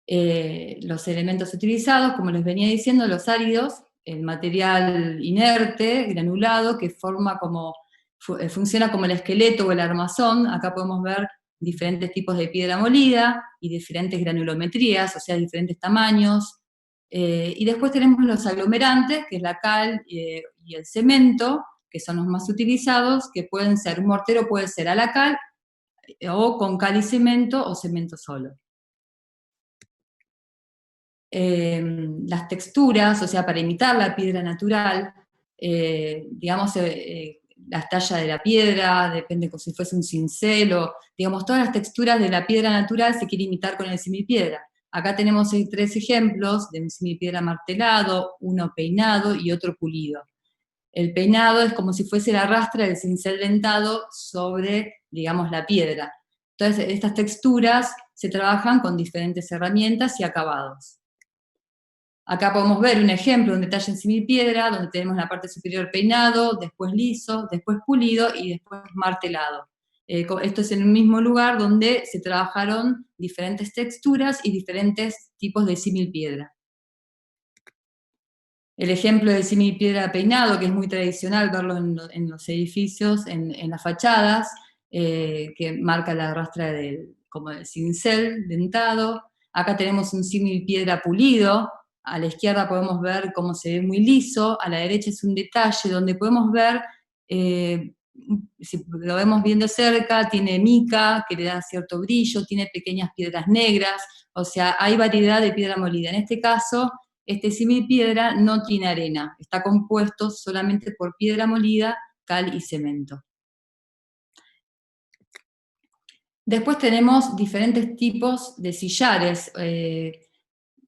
Los elementos utilizados, como les venía diciendo, los áridos, el material inerte, granulado, que funciona como el esqueleto o el armazón. Acá podemos ver diferentes tipos de piedra molida y diferentes granulometrías, o sea, diferentes tamaños. Y después tenemos los aglomerantes, que es la cal y el cemento, que son los más utilizados, que pueden ser, un mortero puede ser a la cal, o con cal y cemento, o cemento solo. Las texturas, o sea, para imitar la piedra natural, digamos, la talla de la piedra, depende como si fuese un cincel, o digamos, todas las texturas de la piedra natural se quiere imitar con el simipiedra. Acá tenemos 3 ejemplos de un simipiedra martelado, uno peinado y otro pulido. El peinado es como si fuese la rastra del cincel dentado sobre, digamos, la piedra. Entonces, estas texturas se trabajan con diferentes herramientas y acabados. Acá podemos ver un ejemplo, un detalle en simipiedra, donde tenemos la parte superior peinado, después liso, después pulido y después martelado. Esto es en un mismo lugar donde se trabajaron diferentes texturas y diferentes tipos de similpiedra. El ejemplo del simipiedra peinado, que es muy tradicional verlo en los edificios, en las fachadas, que marca la rastra como del cincel dentado. Acá tenemos un similpiedra pulido. A la izquierda podemos ver cómo se ve muy liso, a la derecha es un detalle donde podemos ver, si lo vemos bien de cerca, tiene mica, que le da cierto brillo, tiene pequeñas piedras negras, o sea, hay variedad de piedra molida. En este caso, este simipiedra no tiene arena, está compuesto solamente por piedra molida, cal y cemento. Después tenemos diferentes tipos de sillares.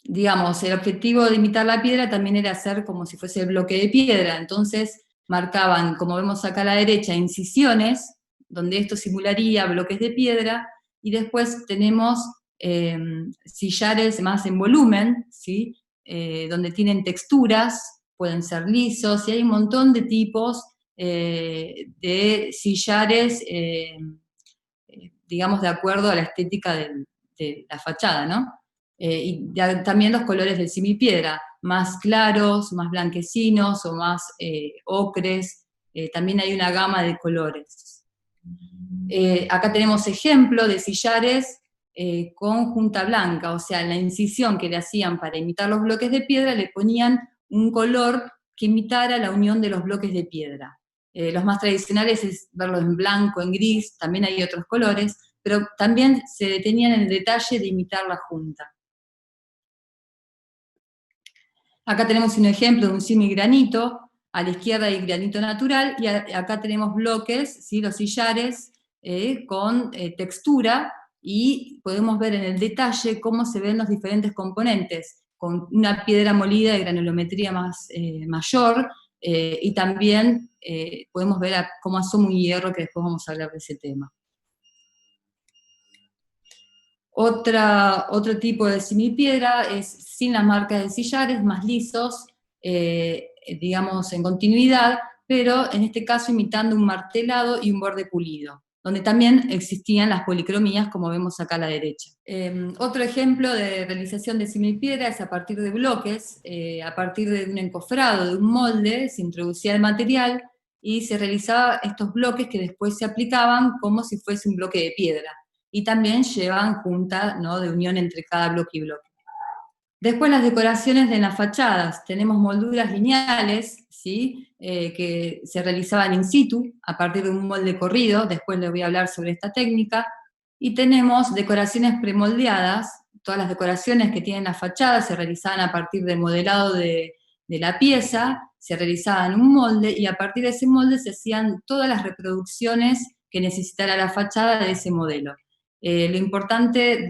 Digamos, el objetivo de imitar la piedra también era hacer como si fuese el bloque de piedra, entonces marcaban, como vemos acá a la derecha, incisiones, donde esto simularía bloques de piedra, y después tenemos sillares más en volumen, ¿sí? Donde tienen texturas, pueden ser lisos, y hay un montón de tipos de sillares, digamos, de acuerdo a la estética de la fachada, ¿no? Y también los colores del simipiedra, más claros, más blanquecinos o más ocres, también hay una gama de colores. Acá tenemos ejemplo de sillares con junta blanca, o sea, en la incisión que le hacían para imitar los bloques de piedra le ponían un color que imitara la unión de los bloques de piedra. Los más tradicionales es verlos en blanco, en gris, también hay otros colores, pero también se detenían en el detalle de imitar la junta. Acá tenemos un ejemplo de un simigranito, a la izquierda hay granito natural, y acá tenemos bloques, ¿sí? Los sillares con textura, y podemos ver en el detalle cómo se ven los diferentes componentes, con una piedra molida de granulometría mayor, y también podemos ver cómo asoma un hierro, que después vamos a hablar de ese tema. Otro tipo de simipiedra es sin las marcas de sillares, más lisos, digamos en continuidad, pero en este caso imitando un martelado y un borde pulido, donde también existían las policromías, como vemos acá a la derecha. Otro ejemplo de realización de simipiedra es a partir de bloques, a partir de un encofrado, de un molde, se introducía el material y se realizaban estos bloques que después se aplicaban como si fuese un bloque de piedra. Y también llevan junta, ¿no?, de unión entre cada bloque y bloque. Después las decoraciones de las fachadas. Tenemos molduras lineales, ¿sí? Que se realizaban in situ, a partir de un molde corrido, después les voy a hablar sobre esta técnica. Y tenemos decoraciones premoldeadas. Todas las decoraciones que tienen las fachadas se realizaban a partir del modelado de la pieza, se realizaban un molde, y a partir de ese molde se hacían todas las reproducciones que necesitara la fachada de ese modelo. Lo importante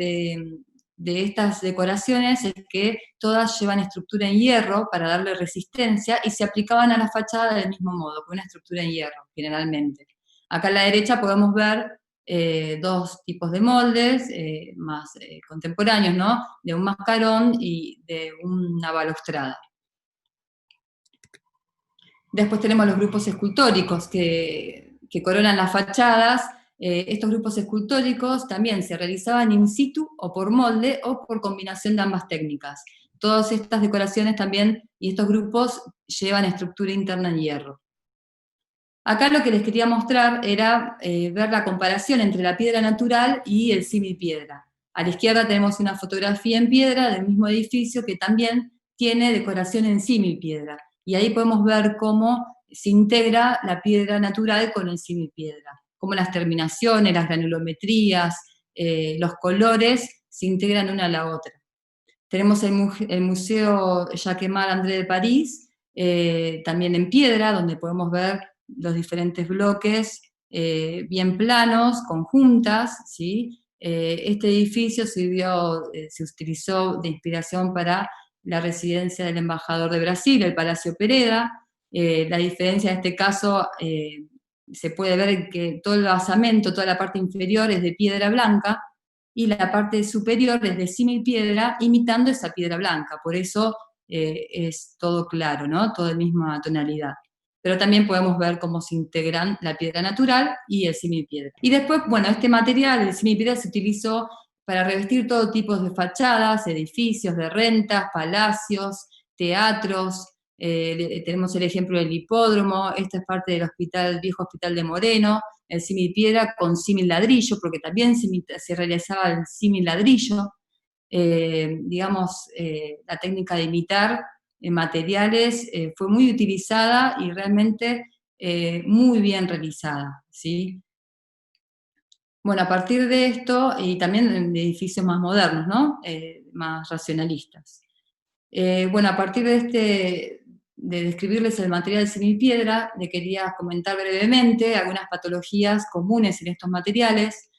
de estas decoraciones es que todas llevan estructura en hierro para darle resistencia y se aplicaban a la fachada del mismo modo, con una estructura en hierro, generalmente. Acá a la derecha podemos ver dos tipos de moldes más contemporáneos, ¿no? De un mascarón y de una balaustrada. Después tenemos los grupos escultóricos que coronan las fachadas. Estos grupos escultóricos también se realizaban in situ o por molde o por combinación de ambas técnicas. todas estas decoraciones también, y estos grupos llevan estructura interna en hierro. Acá lo que les quería mostrar era ver la comparación entre la piedra natural y el símil piedra. A la izquierda tenemos una fotografía en piedra del mismo edificio que también tiene decoración en símil piedra. Y ahí podemos ver cómo se integra la piedra natural con el símil piedra. Cómo las terminaciones, las granulometrías, los colores se integran una a la otra. Tenemos el Museo Jacquemart André de París, también en piedra, donde podemos ver los diferentes bloques bien planos, conjuntas, ¿sí? Este edificio se utilizó de inspiración para la residencia del embajador de Brasil, el Palacio Pereda. La diferencia en este caso se puede ver que todo el basamento, toda la parte inferior es de piedra blanca, y la parte superior es de símil piedra, imitando esa piedra blanca. Por eso es todo claro, ¿no? Todo de misma tonalidad. Pero también podemos ver cómo se integran la piedra natural y el símil piedra. Y después, bueno, este material, el símil piedra, se utilizó para revestir todo tipo de fachadas, edificios de rentas, palacios, teatros. Tenemos el ejemplo del hipódromo, esta es parte del viejo hospital de Moreno, el símil piedra con símil ladrillo, porque también se realizaba el símil ladrillo. Digamos, la técnica de imitar materiales fue muy utilizada y realmente muy bien realizada, ¿sí? Bueno, a partir de esto, y también en edificios más modernos, ¿no? Más racionalistas. Bueno, a partir de describirles el material símil piedra, le quería comentar brevemente algunas patologías comunes en estos materiales.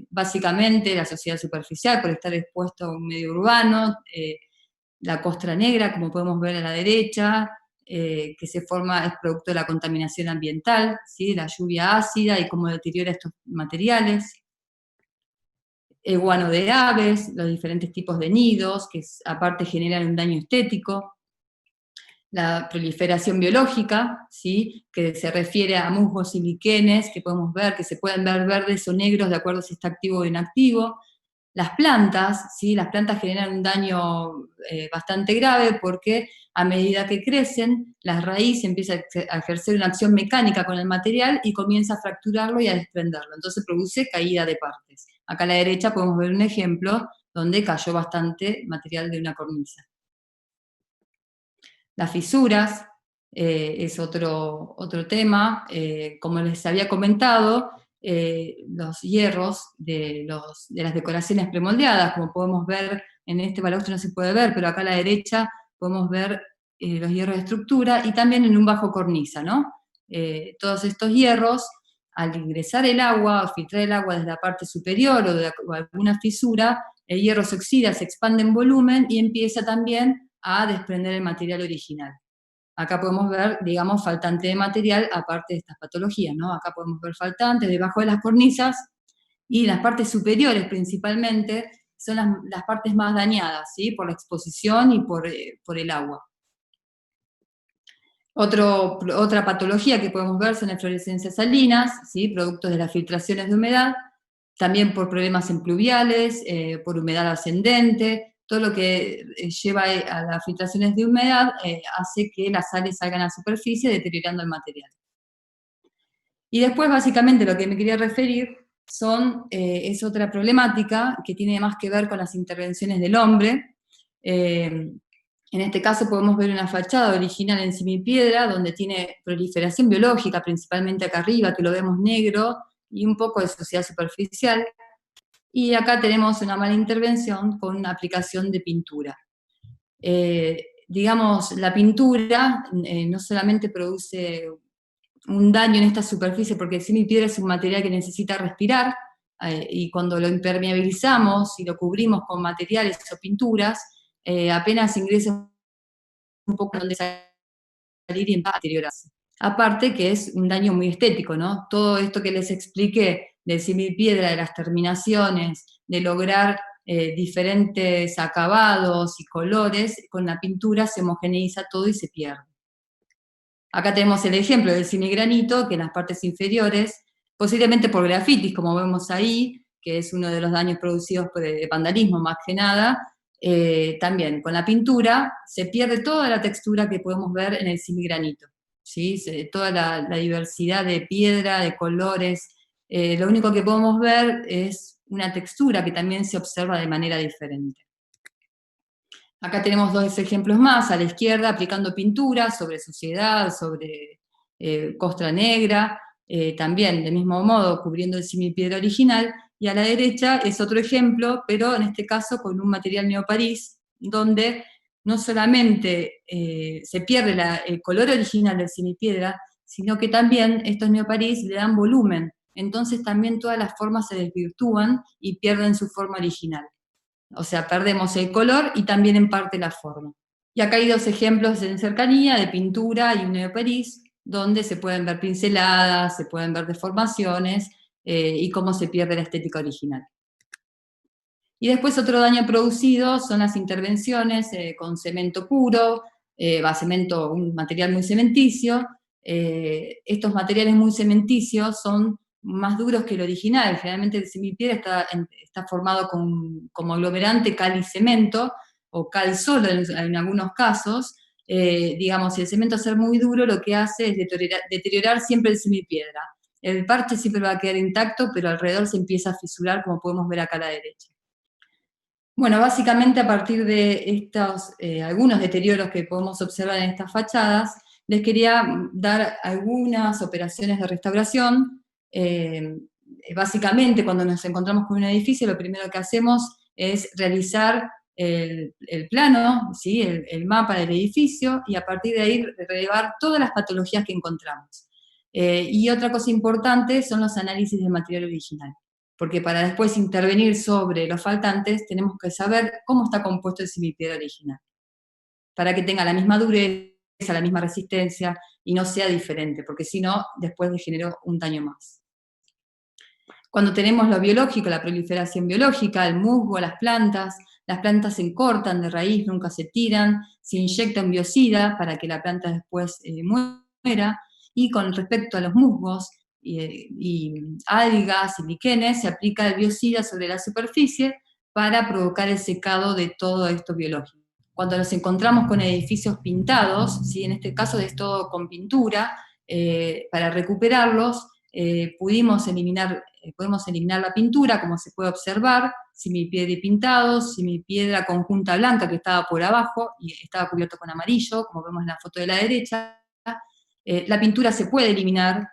Básicamente la sociedad superficial, por estar expuesto a un medio urbano, la costra negra, como podemos ver a la derecha, que se forma, es producto de la contaminación ambiental, ¿sí? La lluvia ácida y cómo deteriora estos materiales. El guano de aves, los diferentes tipos de nidos, que aparte generan un daño estético. La proliferación biológica, ¿sí? Que se refiere a musgos y líquenes, que podemos ver, que se pueden ver verdes o negros de acuerdo si está activo o inactivo. Las plantas, ¿sí? Las plantas generan un daño bastante grave porque a medida que crecen, la raíz empieza a ejercer una acción mecánica con el material y comienza a fracturarlo y a desprenderlo. Entonces produce caída de partes. Acá a la derecha podemos ver un ejemplo donde cayó bastante material de una cornisa. Las fisuras es otro tema. Como les había comentado, los hierros de las decoraciones premoldeadas, como podemos ver en este balaustre no se puede ver, pero acá a la derecha podemos ver los hierros de estructura y también en un bajo cornisa, ¿no? Todos estos hierros, al ingresar el agua o filtrar el agua desde la parte superior o alguna fisura, el hierro se oxida, se expande en volumen y empieza también a desprender el material original. Acá podemos ver, digamos, faltante de material aparte de estas patologías, ¿no? Acá podemos ver faltantes debajo de las cornisas y las partes superiores principalmente son las partes más dañadas, ¿sí? Por la exposición y por el agua. Otra patología que podemos ver son las fluorescencias salinas, ¿sí? Productos de las filtraciones de humedad, también por problemas en pluviales, por humedad ascendente. Todo lo que lleva a las filtraciones de humedad hace que las sales salgan a la superficie deteriorando el material. Y después básicamente lo que me quería referir es otra problemática que tiene más que ver con las intervenciones del hombre. En este caso podemos ver una fachada original en semipiedra donde tiene proliferación biológica, principalmente acá arriba, que lo vemos negro, y un poco de suciedad superficial. Y acá tenemos una mala intervención con una aplicación de pintura. Digamos, la pintura no solamente produce un daño en esta superficie, porque el semipiedra es un material que necesita respirar, y cuando lo impermeabilizamos y lo cubrimos con materiales o pinturas, apenas ingresa un poco donde salir y empieza a deteriorarse. Aparte que es un daño muy estético, ¿no? Todo esto que les expliqué del semipiedra, de las terminaciones, de lograr diferentes acabados y colores, con la pintura se homogeneiza todo y se pierde. Acá tenemos el ejemplo del semigranito, que en las partes inferiores, posiblemente por grafitis, como vemos ahí, que es uno de los daños producidos por el vandalismo más que nada, También con la pintura se pierde toda la textura que podemos ver en el simigranito, ¿sí? Toda la diversidad de piedra, de colores, lo único que podemos ver es una textura que también se observa de manera diferente. Acá tenemos dos ejemplos más, a la izquierda aplicando pintura sobre suciedad, sobre costra negra, también del mismo modo cubriendo el simipiedra original, y a la derecha es otro ejemplo, pero en este caso con un material neoparís, donde no solamente se pierde el color original del simipiedra, sino que también estos neoparís le dan volumen, entonces también todas las formas se desvirtúan y pierden su forma original. O sea, perdemos el color y también en parte la forma. Y acá hay dos ejemplos en cercanía de pintura y un neoparís, donde se pueden ver pinceladas, se pueden ver deformaciones y cómo se pierde la estética original. Y después otro daño producido son las intervenciones con cemento puro, cemento, un material muy cementicio. Estos materiales muy cementicios son más duros que el original. Generalmente el semipiedra está formado como aglomerante cal y cemento, o cal solo en algunos casos. Digamos, si el cemento ser muy duro, lo que hace es deteriorar siempre el semipiedra. El parche siempre va a quedar intacto, pero alrededor se empieza a fisurar, como podemos ver acá a la derecha. Bueno, básicamente a partir de estos algunos deterioros que podemos observar en estas fachadas, les quería dar algunas operaciones de restauración. Básicamente, cuando nos encontramos con un edificio, lo primero que hacemos es realizar el plano, ¿sí? el mapa del edificio, y a partir de ahí relevar todas las patologías que encontramos. Y otra cosa importante son los análisis del material original, porque para después intervenir sobre los faltantes tenemos que saber cómo está compuesto el semipiedra original, para que tenga la misma dureza, la misma resistencia, y no sea diferente, porque si no, después le generó un daño más. Cuando tenemos lo biológico, la proliferación biológica, el musgo, las plantas se cortan de raíz, nunca se tiran, se inyecta un biocida para que la planta después muera, y con respecto a los musgos, y algas y líquenes, se aplica el biocida sobre la superficie para provocar el secado de todo esto biológico. Cuando nos encontramos con edificios pintados, ¿sí? En este caso es todo con pintura, para recuperarlos podemos eliminar la pintura, como se puede observar, semipiedra y pintados, semipiedra con junta blanca que estaba por abajo y estaba cubierto con amarillo, como vemos en la foto de la derecha. La pintura se puede eliminar,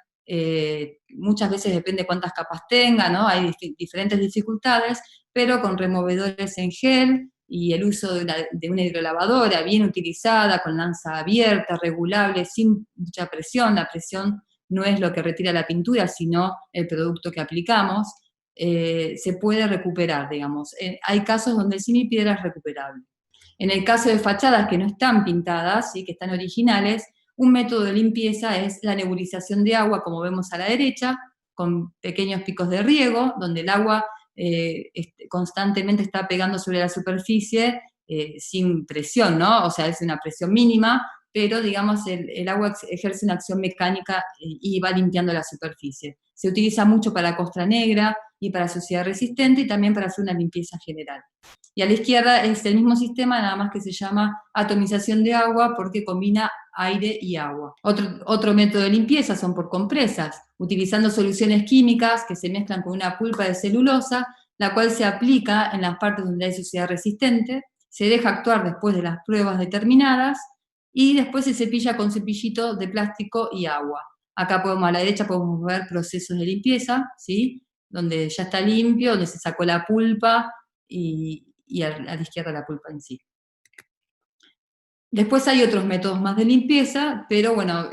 muchas veces depende cuántas capas tenga, ¿no? Hay diferentes dificultades, pero con removedores en gel y el uso de una hidrolavadora bien utilizada, con lanza abierta, regulable, sin mucha presión. La presión no es lo que retira la pintura, sino el producto que aplicamos, se puede recuperar, digamos. Hay casos donde el semipiedra es recuperable. En el caso de fachadas que no están pintadas, ¿sí? Que están originales, un método de limpieza es la nebulización de agua, como vemos a la derecha, con pequeños picos de riego, donde el agua constantemente está pegando sobre la superficie sin presión, ¿no? O sea, es una presión mínima, pero digamos el agua ejerce una acción mecánica y va limpiando la superficie. Se utiliza mucho para costra negra y para suciedad resistente, y también para hacer una limpieza general. Y a la izquierda es el mismo sistema, nada más que se llama atomización de agua, porque combina aire y agua. Otro método de limpieza son por compresas, utilizando soluciones químicas que se mezclan con una pulpa de celulosa, la cual se aplica en las partes donde hay suciedad resistente, se deja actuar después de las pruebas determinadas, y después se cepilla con cepillito de plástico y agua. Acá a la derecha podemos ver procesos de limpieza, ¿sí? Donde ya está limpio, donde se sacó la pulpa, y a la izquierda la pulpa en sí. Después hay otros métodos más de limpieza, pero bueno,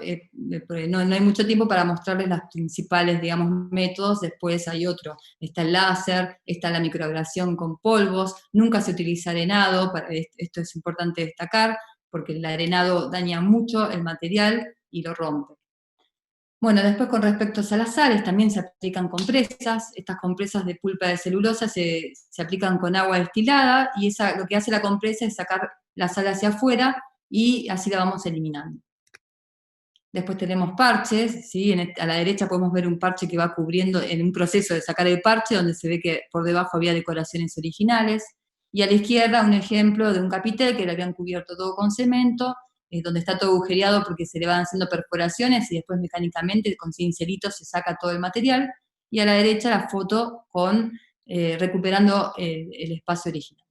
no hay mucho tiempo para mostrarles los principales, digamos, métodos. Después hay otro, está el láser, está la microabrasión con polvos, nunca se utiliza arenado, esto es importante destacar, porque el arenado daña mucho el material y lo rompe. Bueno, después con respecto a las sales, también se aplican compresas. Estas compresas de pulpa de celulosa se aplican con agua destilada, y lo que hace la compresa es sacar la sal hacia afuera, y así la vamos eliminando. Después tenemos parches, ¿sí? A la derecha podemos ver un parche que va cubriendo en un proceso de sacar el parche, donde se ve que por debajo había decoraciones originales. y a la izquierda un ejemplo de un capitel que le habían cubierto todo con cemento, donde está todo agujereado porque se le van haciendo perforaciones y después mecánicamente con cincelitos se saca todo el material, y a la derecha la foto con recuperando el espacio original.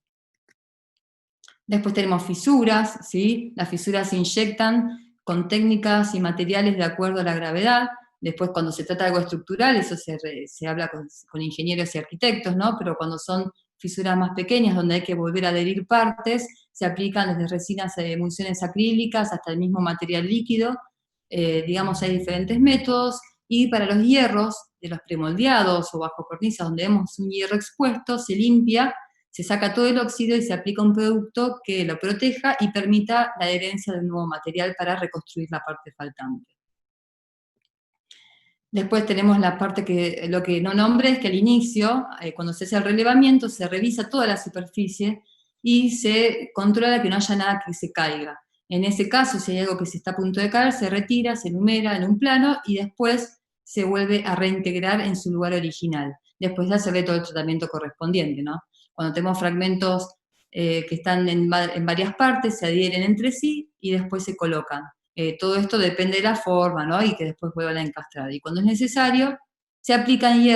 Después tenemos fisuras, ¿sí? Las fisuras se inyectan con técnicas y materiales de acuerdo a la gravedad. Después, cuando se trata de algo estructural, eso se habla con ingenieros y arquitectos, ¿no? Pero cuando son fisuras más pequeñas, donde hay que volver a adherir partes, se aplican desde resinas de emulsiones acrílicas hasta el mismo material líquido. Digamos, hay diferentes métodos. Y para los hierros, de los premoldeados o bajo cornisa, donde vemos un hierro expuesto, se limpia, se saca todo el óxido y se aplica un producto que lo proteja y permita la adherencia de un nuevo material para reconstruir la parte faltante. Después tenemos la parte que lo que no nombré es que al inicio, cuando se hace el relevamiento, se revisa toda la superficie y se controla que no haya nada que se caiga. En ese caso, si hay algo que se está a punto de caer, se retira, se enumera en un plano y después se vuelve a reintegrar en su lugar original. Después ya se ve todo el tratamiento correspondiente, ¿no? Cuando tenemos fragmentos que están en varias partes, se adhieren entre sí y después se colocan. Todo esto depende de la forma, ¿no? Y que después vuelvan a encastrar. Y cuando es necesario, se aplican se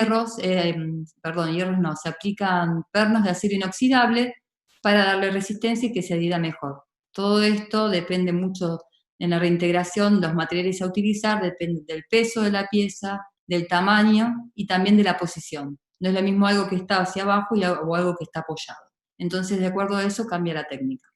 aplican pernos de acero inoxidable para darle resistencia y que se adhiera mejor. Todo esto depende mucho en la reintegración, los materiales a utilizar, depende del peso de la pieza, del tamaño y también de la posición. No es lo mismo algo que está hacia abajo o algo que está apoyado. Entonces, de acuerdo a eso, cambia la técnica.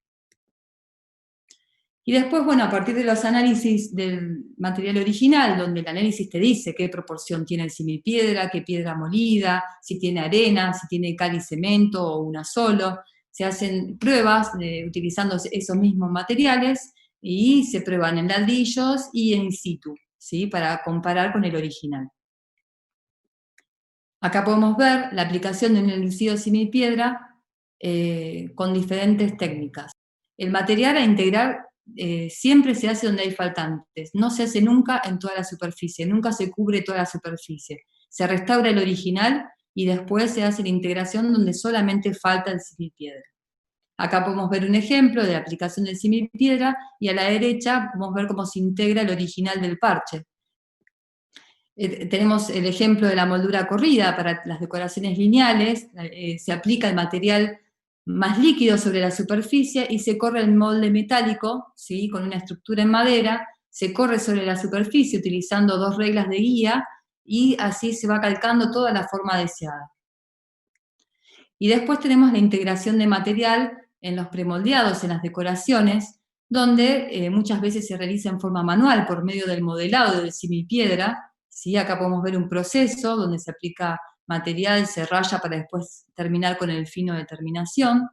Y después, bueno, a partir de los análisis del material original, donde el análisis te dice qué proporción tiene el similpiedra, qué piedra molida, si tiene arena, si tiene cal y cemento o una solo, se hacen pruebas utilizando esos mismos materiales y se prueban en ladrillos y in situ, ¿sí? Para comparar con el original. Acá podemos ver la aplicación de un enlucido similpiedra con diferentes técnicas. El material a integrar siempre se hace donde hay faltantes, no se hace nunca en toda la superficie, nunca se cubre toda la superficie. Se restaura el original y después se hace la integración donde solamente falta el similpiedra. Acá podemos ver un ejemplo de la aplicación del similpiedra y a la derecha podemos ver cómo se integra el original del parche. Tenemos el ejemplo de la moldura corrida para las decoraciones lineales, se aplica el material más líquido sobre la superficie y se corre el molde metálico, ¿sí? Con una estructura en madera, se corre sobre la superficie utilizando 2 reglas de guía y así se va calcando toda la forma deseada. Y después tenemos la integración de material en los premoldeados, en las decoraciones, donde muchas veces se realiza en forma manual por medio del modelado del similpiedra. ¿Sí? Acá podemos ver un proceso donde se aplica material, se raya para después terminar con el fino de terminación.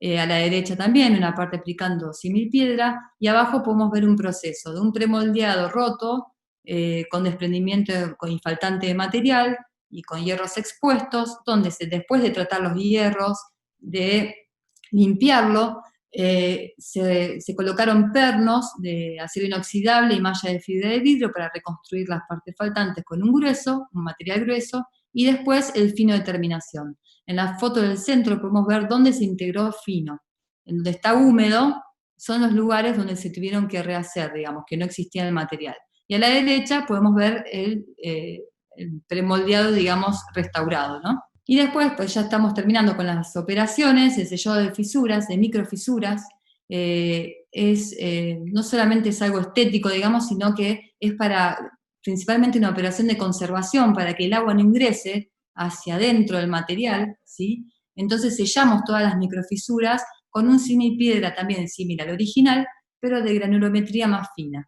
A la derecha también, una parte aplicando similpiedra, y abajo podemos ver un proceso de un premoldeado roto, con desprendimiento con faltante de material y con hierros expuestos, donde después de tratar los hierros, de limpiarlo, se colocaron pernos de acero inoxidable y malla de fibra de vidrio para reconstruir las partes faltantes con un material grueso, y después el fino de terminación. En la foto del centro podemos ver dónde se integró fino. En donde está húmedo son los lugares donde se tuvieron que rehacer, digamos, que no existía el material. Y a la derecha podemos ver el premoldeado, digamos, restaurado, ¿no? Y después, pues ya estamos terminando con las operaciones, el sellado de fisuras, de microfisuras, no solamente es algo estético, digamos, sino que es principalmente una operación de conservación para que el agua no ingrese hacia adentro del material, ¿sí? Entonces sellamos todas las microfisuras con un similpiedra también similar al original, pero de granulometría más fina.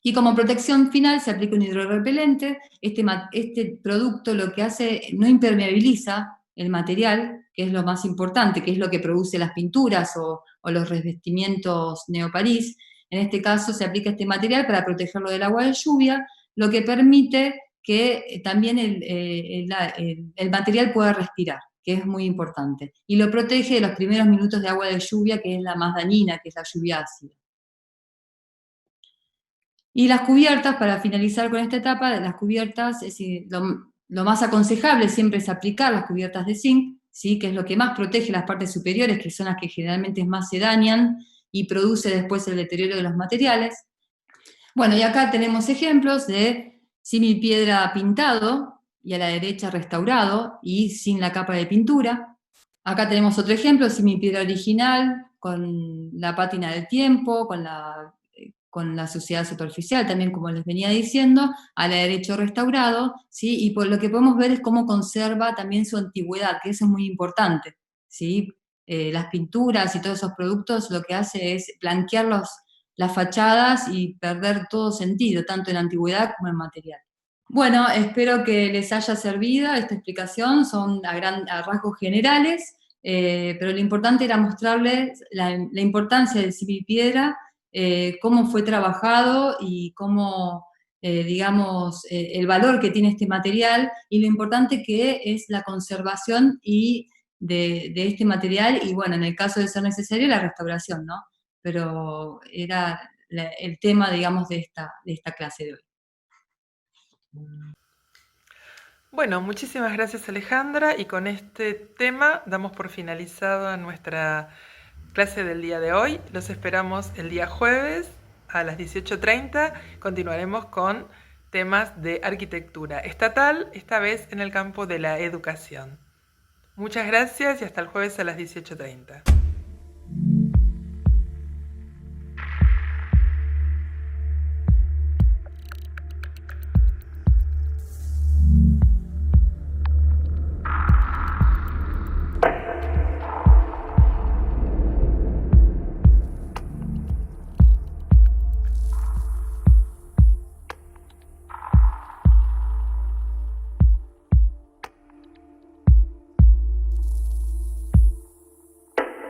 Y como protección final se aplica un hidrorrepelente. Este producto lo que hace, no impermeabiliza el material, que es lo más importante, que es lo que produce las pinturas o los revestimientos neoparís. En este caso se aplica este material para protegerlo del agua de lluvia, lo que permite que también el material pueda respirar, que es muy importante. Y lo protege de los primeros minutos de agua de lluvia, que es la más dañina, que es la lluvia ácida. Y las cubiertas, para finalizar con esta etapa, las cubiertas, es decir, lo más aconsejable siempre es aplicar las cubiertas de zinc, ¿sí? Que es lo que más protege las partes superiores, que son las que generalmente más se dañan y produce después el deterioro de los materiales. Bueno, y acá tenemos ejemplos de símil piedra pintado y a la derecha restaurado y sin la capa de pintura. Acá tenemos otro ejemplo, símil piedra original con la pátina del tiempo, con la suciedad superficial, también como les venía diciendo, a la derecha restaurado, ¿sí? Y por lo que podemos ver es cómo conserva también su antigüedad, que eso es muy importante, ¿sí? Las pinturas y todos esos productos lo que hace es blanquear las fachadas y perder todo sentido, tanto en antigüedad como en material. Bueno, espero que les haya servido esta explicación, son a rasgos generales, pero lo importante era mostrarles la importancia del símil piedra, cómo fue trabajado y cómo, digamos, el valor que tiene este material y lo importante que es la conservación de este material y, bueno, en el caso de ser necesario, la restauración, ¿no? Pero era el tema, digamos, de esta clase de hoy. Bueno, muchísimas gracias Alejandra y con este tema damos por finalizado nuestra clase del día de hoy. Los esperamos el día jueves a las 18:30. Continuaremos con temas de arquitectura estatal, esta vez en el campo de la educación. Muchas gracias y hasta el jueves a las 18:30.